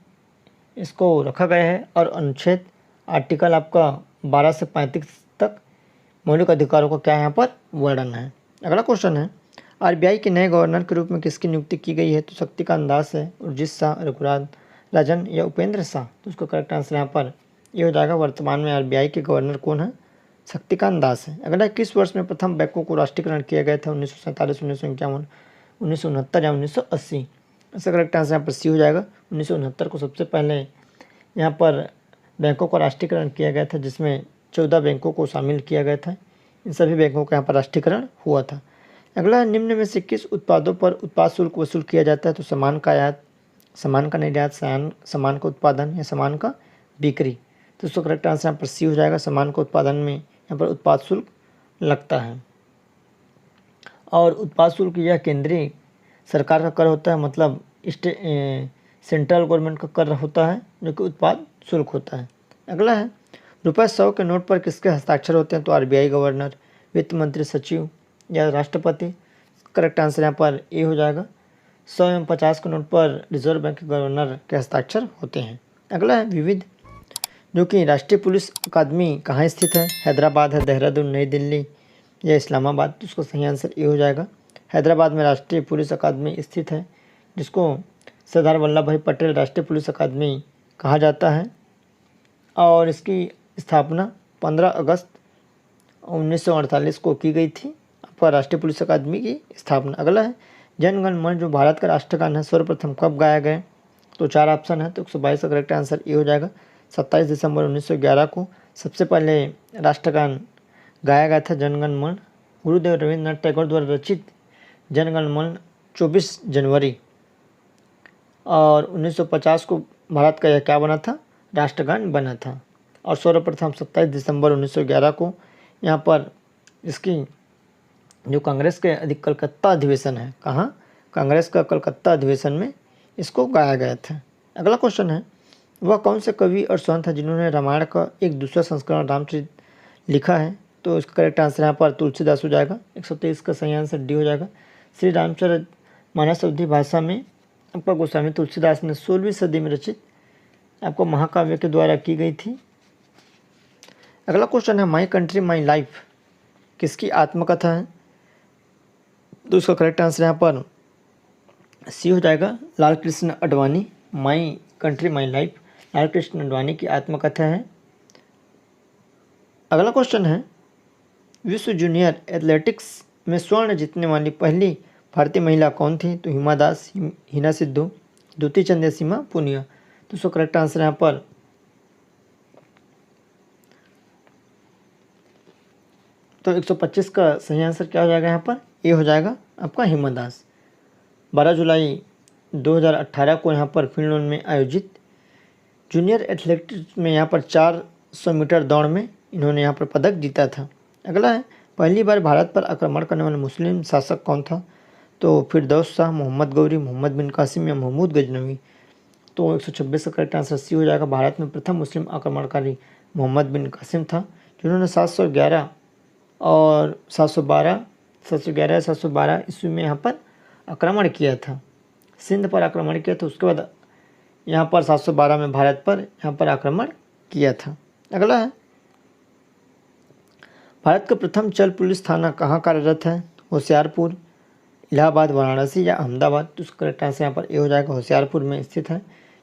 इसको रखा गया है। और अनुच्छेद आर्टिकल आपका 12 से 35 तक मौलिक अधिकारों का क्या यहाँ पर वर्णन है। अगला क्वेश्चन है, आरबीआई के नए गवर्नर के रूप में किसकी नियुक्ति की गई है? तो शक्तिकांत दास है, उर्जित शाह, राजन या उपेंद्र शाह? तो उसका करेक्ट आंसर यहाँ पर ये हो जाएगा। वर्तमान में आरबीआई के गवर्नर कौन है? शक्तिकांत दास है। अगला, किस वर्ष में प्रथम बैंकों को राष्ट्रीयकरण किया गया था? 1947, 1951, 1969 या 1980? इसका करेक्ट आंसर यहाँ पर सी हो जाएगा। 1969 को सबसे पहले यहाँ पर बैंकों का राष्ट्रीयकरण किया गया था, जिसमें 14 बैंकों को शामिल किया गया था। इन सभी बैंकों का यहाँ पर राष्ट्रीयकरण हुआ था। अगला, निम्न में से किस उत्पादों पर उत्पाद शुल्क वसूल किया जाता है? तो सामान का आयात, सामान का निर्यात, सामान का उत्पादन या सामान का बिक्री? तो उसका करेक्ट आंसर यहाँ पर सी हो जाएगा। सामान का उत्पादन में यहाँ पर उत्पाद शुल्क लगता है। और उत्पाद शुल्क यह केंद्रीय सरकार का कर होता है, मतलब सेंट्रल गवर्नमेंट का कर होता है, जो कि उत्पाद शुल्क होता है। अगला है, ₹100 के नोट पर किसके हस्ताक्षर होते हैं? तो आरबीआई गवर्नर, वित्त मंत्री, सचिव या राष्ट्रपति? करेक्ट आंसर यहाँ पर ए हो जाएगा। 100 एवं 50 के नोट पर रिजर्व बैंक के गवर्नर के हस्ताक्षर होते हैं। अगला है, विविध जो कि राष्ट्रीय पुलिस अकादमी कहाँ स्थित है? हैदराबाद है, देहरादून, नई दिल्ली या इस्लामाबाद? तो उसका सही आंसर ए हो जाएगा। हैदराबाद में राष्ट्रीय पुलिस अकादमी स्थित है, जिसको सरदार वल्लभ भाई पटेल राष्ट्रीय पुलिस अकादमी कहा जाता है। और इसकी स्थापना 15 अगस्त 1948 को की गई थी, पर राष्ट्रीय पुलिस अकादमी की स्थापना। अगला है, जन गण मन जो भारत का राष्ट्रगान है सर्वप्रथम कब गाया गया? तो 4 ऑप्शन है, तो 122 का करेक्ट आंसर ए हो जाएगा। 27 दिसंबर 1911 को सबसे पहले राष्ट्रगान गाया गया था, जनगण मन। गुरुदेव रविंद्रनाथ टैगोर द्वारा रचित जनगण मन 24 जनवरी और 1950 को भारत का यह क्या बना था? राष्ट्रगान बना था। और सर्वप्रथम 27 दिसंबर 1911 को यहाँ पर इसकी जो कांग्रेस के कलकत्ता अधिवेशन है, कहाँ? कांग्रेस का कलकत्ता अधिवेशन में इसको गाया गया था। अगला क्वेश्चन है, वह कौन से कवि और संत है जिन्होंने रामायण का एक दूसरा संस्करण रामचरित लिखा है? तो इसका करेक्ट आंसर यहाँ पर तुलसीदास हो जाएगा। 123 का सही आंसर डी हो जाएगा। श्री रामचरित मानस अवधी भाषा में आपका गोस्वामी तुलसीदास ने 16वीं सदी में रचित आपको महाकाव्य के द्वारा की गई थी। अगला क्वेश्चन है, माई कंट्री माई लाइफ किसकी आत्मकथा है? तो उसका करेक्ट आंसर यहाँ पर सी हो जाएगा, Lal Krishna Advani. My country my life Lal Krishna Advani की आत्मकथा है। अगला क्वेश्चन है, विश्व जूनियर एथलेटिक्स में स्वर्ण जीतने वाली पहली भारतीय महिला कौन थी? तो हिमा दास, हिना सिद्धू, द्युति चंद या सीमा पुनिया? तो उसका करेक्ट आंसर यहाँ पर तो 125 का सही आंसर क्या हो जाएगा? यहाँ पर ए हो जाएगा आपका हिमा दास। 12 जुलाई 2018 को यहाँ पर फिनलैंड में आयोजित जूनियर एथलेटिक्स में यहाँ पर 400 मीटर दौड़ में इन्होंने यहाँ पर पदक जीता था। अगला है, पहली बार भारत पर आक्रमण करने वाला मुस्लिम शासक कौन था? तो फिरदौस शाह, मोहम्मद गौरी, मोहम्मद बिन कासिम या महमूद गजनवी? तो 126 का करेक्ट आंसर सी हो जाएगा। भारत में प्रथम मुस्लिम आक्रमणकारी मोहम्मद बिन कासिम था, जिन्होंने 711 और 712 ईस्वी में यहाँ पर आक्रमण किया था, सिंध पर आक्रमण किया था। उसके बाद यहाँ पर 712 में भारत पर यहाँ पर आक्रमण किया था। अगला है, भारत का प्रथम चल पुलिस थाना कहाँ कार्यरत है? होशियारपुर, इलाहाबाद, वाराणसी या अहमदाबाद? तो उसका करेक्ट आंसर यहाँ पर ए हो जाएगा। होशियारपुर में स्थित है,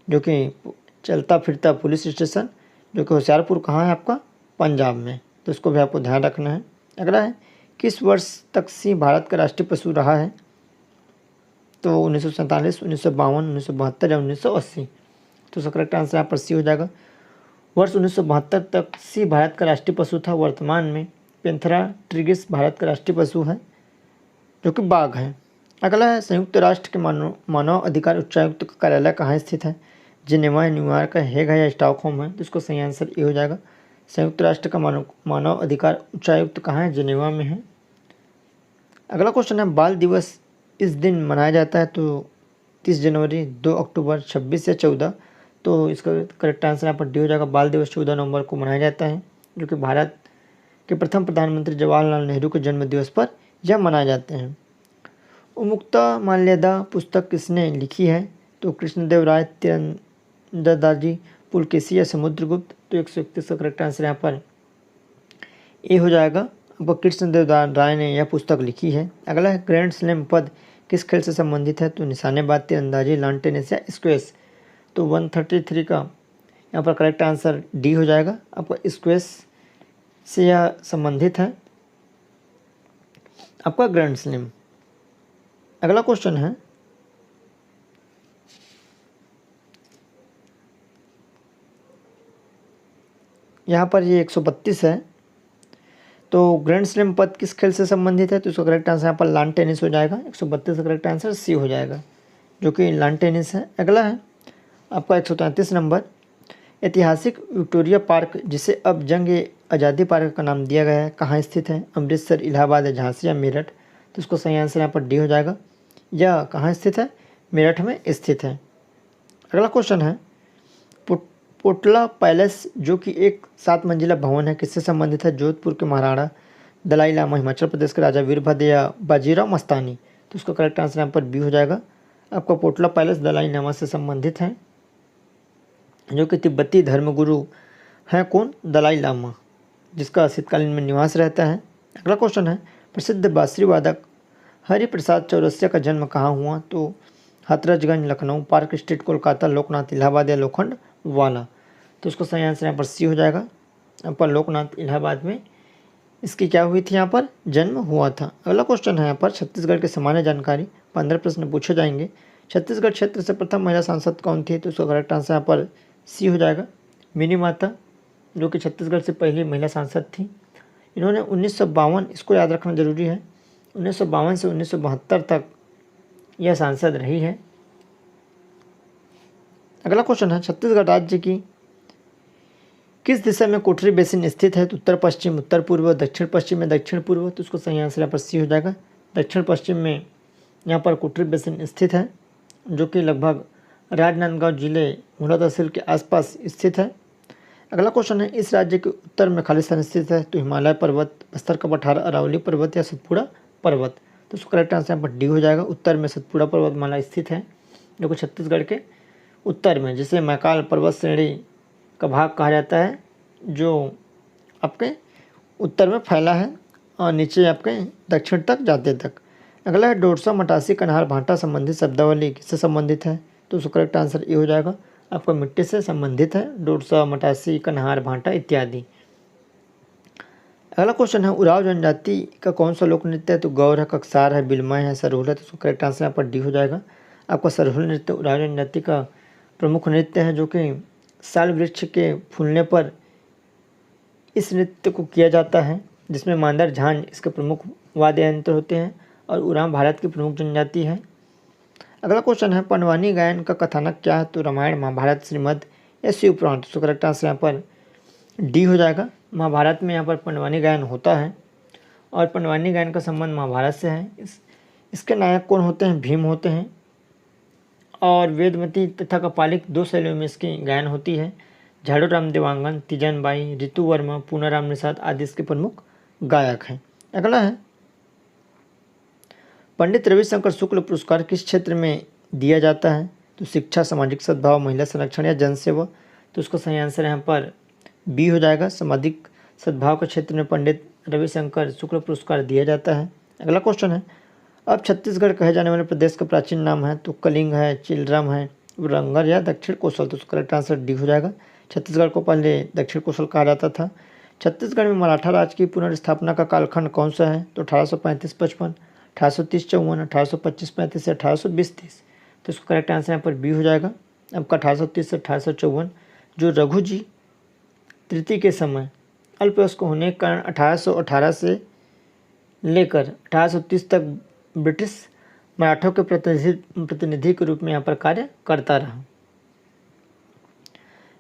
जो कि चलता फिरता पुलिस स्टेशन, जो कि होशियारपुर कहाँ है? आपका पंजाब में। तो इसको भी आपको ध्यान रखना है। अगला है, किस वर्ष तक सिंह भारत का राष्ट्रीय पशु रहा है? तो 1947, 1952, 1972 या 1980? तो उसका करेक्ट आंसर यहाँ पर सी हो जाएगा। वर्ष 1972 तक सिंह भारत का राष्ट्रीय पशु था। वर्तमान में पेंथेरा ट्रिगिस भारत का राष्ट्रीय पशु है, जो कि बाघ है। अगला है, संयुक्त राष्ट्र के मानव अधिकार उच्चायुक्त का कार्यालय कहाँ स्थित है? जिनेवा, न्यूयॉर्क, हेग है या स्टॉकहोम है? तो इसको सही आंसर ए हो जाएगा। संयुक्त राष्ट्र का मानव अधिकार उच्चायुक्त कहाँ है? जिनेवा में है। अगला क्वेश्चन है, बाल दिवस इस दिन मनाया जाता है? तो 30 जनवरी, 2 अक्टूबर, 26 या 14? तो इसका करेक्ट आंसर यहाँ पर डी हो जाएगा। बाल दिवस 14 नवंबर को मनाया जाता है, जो कि भारत के प्रथम प्रधानमंत्री जवाहरलाल नेहरू के जन्म दिवस पर यह मनाए जाते हैं। उन्मुक्ता माल्यदा पुस्तक किसने लिखी है? तो कृष्णदेव राय, तीरंदाजी, पुलकेशी या समुद्रगुप्त? तो 131 का करेक्ट आंसर यहाँ पर ए हो जाएगा। आपको कृष्णदेव राय ने यह पुस्तक लिखी है। अगला है, ग्रैंड स्लैम पद किस खेल से संबंधित है? तो निशानेबाज, तीरंदाजी, लॉन टेनिस या स्क्वैश? तो 133 का यहाँ पर करेक्ट आंसर डी हो जाएगा। आपका इस क्वेश्चन से यह संबंधित है आपका ग्रैंड स्लैम। अगला क्वेश्चन है यहाँ पर ये 132 है। तो ग्रैंड स्लैम पद किस खेल से संबंधित है? तो इसका करेक्ट आंसर यहाँ पर लॉन टेनिस हो जाएगा। 132 का करेक्ट आंसर सी हो जाएगा, जो कि लॉन टेनिस है। अगला है आपका 133 नंबर। ऐतिहासिक विक्टोरिया पार्क, जिसे अब जंग आज़ादी पार्क का नाम दिया गया है, कहाँ स्थित है? अमृतसर, इलाहाबाद, झांसी या मेरठ? तो इसको सही आंसर यहाँ पर डी हो जाएगा। यह कहाँ स्थित है? मेरठ में स्थित है। अगला क्वेश्चन है पोटला पैलेस, जो कि एक 7 मंजिला भवन है, किससे संबंधित है? जोधपुर के महाराणा, दलाई लामा, हिमाचल प्रदेश के राजा वीरभद्र या बाजीराव मस्तानी? तो उसका करेक्ट आंसर यहाँ पर बी हो जाएगा। आपका पोटला पैलेस दलाई लामा से संबंधित है, जो कि तिब्बती धर्मगुरु हैं। कौन? दलाई लामा, जिसका शीतकालीन में निवास रहता है। अगला क्वेश्चन है प्रसिद्ध बांसुरी वादक हरिप्रसाद चौरसिया का जन्म कहाँ हुआ? तो हथरजगंज, लखनऊ, पार्क स्ट्रीट, कोलकाता, लोकनाथ, इलाहाबाद या लोखंड वाला? तो उसको सही आंसर यहाँ पर सी हो जाएगा। यहाँ पर लोकनाथ इलाहाबाद में इसकी क्या हुई थी? यहाँ पर जन्म हुआ था। अगला क्वेश्चन है यहाँ पर छत्तीसगढ़ के सामान्य जानकारी 15 प्रश्न पूछे जाएंगे। छत्तीसगढ़ क्षेत्र से प्रथम महिला सांसद कौन थी? तो उसका करेक्ट आंसर यहाँ पर सी हो जाएगा, मिनी माता, जो कि छत्तीसगढ़ से पहली महिला सांसद थी। इन्होंने 1952, इसको याद रखना जरूरी है, 1952 से 1972 तक यह सांसद रही है। अगला क्वेश्चन है छत्तीसगढ़ राज्य की किस दिशा में कोठरी बेसिन स्थित है? तो उत्तर पश्चिम, उत्तर पूर्व, दक्षिण पश्चिम में दक्षिण पूर्व? तो उसको सही आंसर यहाँ पर सी हो जाएगा। दक्षिण पश्चिम में यहाँ पर कोठरी बेसिन स्थित है, जो कि लगभग राजनांदगांव जिले मुला तहसील के आसपास स्थित है। अगला क्वेश्चन है इस राज्य के उत्तर में खालिस्तान स्थित है? तो हिमालय पर्वत, बस्तर का पठार, अरावली पर्वत या सतपुड़ा पर्वत? तो उसका करेक्ट आंसर यहाँ पर डी हो जाएगा। उत्तर में सतपुड़ा पर्वतमाला स्थित है, जो कि छत्तीसगढ़ के उत्तर में, जिसे मैकाल पर्वत श्रेणी का भाग कहा जाता है, जो आपके उत्तर में फैला है और नीचे आपके दक्षिण तक जाते तक। अगला है डोरसा, मटासी, कन्हार, भांटा संबंधित शब्दावली किससे संबंधित है? तो उसका करेक्ट आंसर ये हो जाएगा, आपका मिट्टी से संबंधित है। डोरसा, मटासी, कन्हार, भांटा इत्यादि। अगला क्वेश्चन है उराव जनजाति का कौन सा लोक नृत्य है? तो गौर है, ककसार है, बिलमय है, सरहुल है? तो उसका करेक्ट आंसर यहाँ पर डी हो जाएगा। आपका सरहुल नृत्य उराव जनजाति का प्रमुख नृत्य है, जो कि साल वृक्ष के फूलने पर इस नृत्य को किया जाता है, जिसमें मांदर, झांझ इसके प्रमुख वाद्य यंत्र होते हैं और उरांव भारत की प्रमुख जनजाति है। अगला क्वेश्चन है पंडवानी गायन का कथानक क्या है? तो रामायण, महाभारत, श्रीमद् या शिव पुराण? तो करेक्ट आंसर यहाँ पर डी हो जाएगा। महाभारत में यहाँ पर पंडवानी गायन होता है और पंडवानी गायन का संबंध महाभारत से है। इसके नायक कौन होते हैं? भीम होते हैं और वेदमती तथा कपालिक 2 शैलियों में इसकी गायन होती है। झाड़ू राम देवांगन, तीजन बाई, ऋतु वर्मा, पूनाराम निषाद आदि इसके प्रमुख गायक हैं। अगला है पंडित रविशंकर शुक्ल पुरस्कार किस क्षेत्र में दिया जाता है? तो शिक्षा, सामाजिक सद्भाव, महिला संरक्षण या जनसेवा? तो उसका सही आंसर यहाँ पर बी हो जाएगा। सामाजिक सद्भाव के क्षेत्र में पंडित रविशंकर शुक्ल पुरस्कार दिया जाता है। अगला क्वेश्चन है अब छत्तीसगढ़ कहे जाने वाले प्रदेश का प्राचीन नाम है? तो कलिंग है, चिलरम है, रंगर या दक्षिण कोसल? तो उसका करेक्ट आंसर डी हो जाएगा। छत्तीसगढ़ को पहले दक्षिण कोसल कहा जाता था। छत्तीसगढ़ में मराठा राज की पुनर्स्थापना का कालखंड कौन सा है? तो 1835-55, 1830-54, 1825-35 या 1820-30? तो इसका करेक्ट आंसर यहाँ पर बी हो जाएगा। आपका 1830 से 1854 जो रघु जी तृतीय के समय अल्पवयस्क होने के कारण 1818 से लेकर 1830 तक ब्रिटिश मराठों के प्रतिनिधि के रूप में यहाँ पर कार्य करता रहा।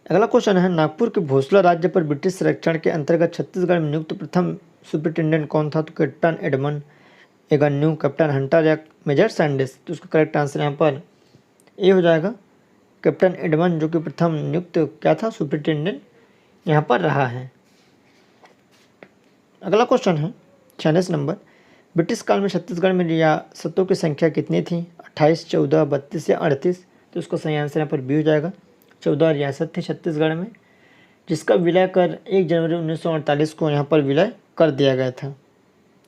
अगला क्वेश्चन है नागपुर के भोसला राज्य पर ब्रिटिश संरक्षण के अंतर्गत छत्तीसगढ़ में नियुक्त प्रथम सुपरिटेंडेंट कौन था? तो captain Edmund Agnew, captain Hunter या मेजर सैंडिस? तो उसका करेक्ट आंसर यहाँ पर ए हो जाएगा, कैप्टन एडमंड, जो कि प्रथम नियुक्त क्या था? सुपरिटेंडेंट यहाँ पर रहा है। अगला क्वेश्चन है 46 नंबर। ब्रिटिश काल में छत्तीसगढ़ में रियासतों की संख्या कितनी थी? 28, 14, 32 या 38? तो उसका सही आंसर यहाँ पर बी हो जाएगा। 14 रियासत थी छत्तीसगढ़ में, जिसका विलय कर 1 जनवरी 1948 को यहाँ पर विलय कर दिया गया था।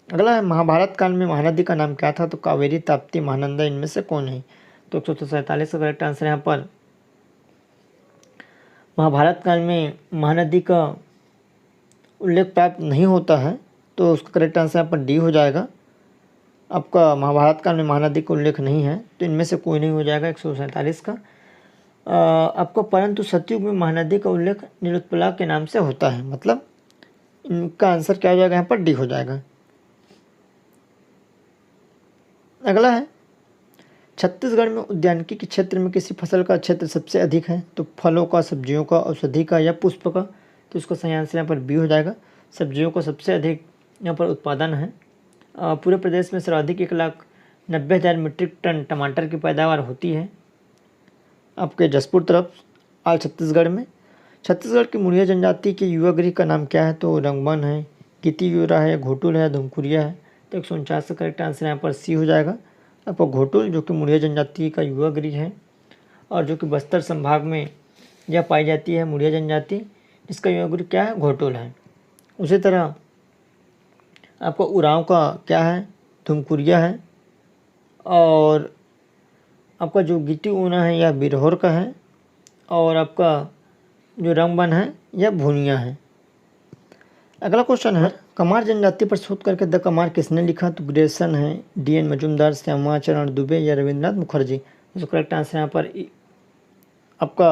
अगला है महाभारत काल में महानदी का नाम क्या था? तो कावेरी, ताप्ती, महानंदा इनमें से कौन है? तो 147 का करेक्ट आंसर यहाँ पर महाभारत काल में महानदी का उल्लेख प्राप्त नहीं होता है, तो उसका करेक्ट आंसर यहाँ पर डी हो जाएगा। आपका महाभारत काल में महानदी का उल्लेख नहीं है, तो इनमें से कोई नहीं हो जाएगा 147 का। आपको परंतु सतयुग में महानदी का उल्लेख निरुत्पला के नाम से होता है, मतलब इनका आंसर क्या हो जाएगा, यहाँ पर डी हो जाएगा। अगला है छत्तीसगढ़ में उद्यानिकी के क्षेत्र में किसी फसल का क्षेत्र सबसे अधिक है, तो फलों का, सब्जियों का, औषधि का या पुष्प का, तो इसका सही आंसर यहाँ पर बी हो जाएगा। सब्जियों का सबसे अधिक यहाँ पर उत्पादन है। पूरे प्रदेश में सर्वाधिक 1,90,000 मीट्रिक टन टमाटर की पैदावार होती है आपके जसपुर तरफ आल छत्तीसगढ़ में। छत्तीसगढ़ की मुड़िया जनजाति के युवा गृह का नाम क्या है, तो रंगमन है, गितियूरा है, घोटुल है, धुमकुरिया है, तो 149 का करेक्ट आंसर यहाँ पर सी हो जाएगा। आपको घोटुल जो कि मुड़िया जनजाति का युवा गृह है और जो कि बस्तर संभाग में यह पाई जाती है मुड़िया जनजाति, इसका युवा गृह क्या है, घोटुल है। उसी तरह आपको उरांव का क्या है, धुमकुरिया है, और आपका जो गिटी ऊना है यह बिरहोर का है, और आपका जो रंगबन है यह भूनिया है। अगला क्वेश्चन है कमार जनजाति पर शोध करके द कमार किसने लिखा, तो ग्रेसन है, डी.एन. मजूमदार, श्यामा चरण दुबे या रविंद्रनाथ मुखर्जी। तो करेक्ट आंसर यहाँ पर आपका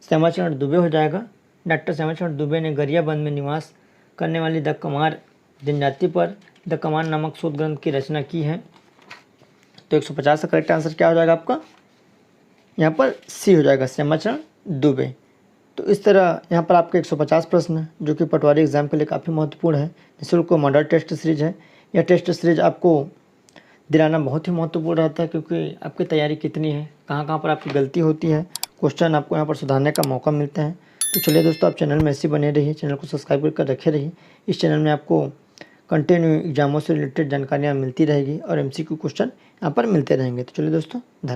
श्यामा चरण दुबे हो जाएगा। डॉक्टर श्यामा चरण दुबे ने गरियाबंद में निवास करने वाली द कमार जनजाति पर द कमार नामक शोध ग्रंथ की रचना की है। तो 150 का करेक्ट आंसर क्या हो जाएगा आपका, यहाँ पर सी हो जाएगा, श्यामा चरण दुबे। तो इस तरह यहाँ पर आपके 150 प्रश्न जो कि पटवारी एग्जाम के लिए काफ़ी महत्वपूर्ण है। निःशुल्क मॉडल टेस्ट सीरीज है। यह टेस्ट सीरीज आपको दिलाना बहुत ही महत्वपूर्ण रहता है, क्योंकि आपकी तैयारी कितनी है, कहाँ कहाँ पर आपकी गलती होती है, क्वेश्चन आपको यहाँ पर सुधारने का मौका मिलता है। तो चलिए दोस्तों, आप चैनल में ऐसे बने रहिए, चैनल को सब्सक्राइब कर रखे रहिए। इस चैनल में आपको कंटिन्यू एग्जामों से रिलेटेड जानकारियाँ मिलती रहेगी और MCQ क्वेश्चन यहाँ पर मिलते रहेंगे। तो चलिए दोस्तों, धन्यवाद।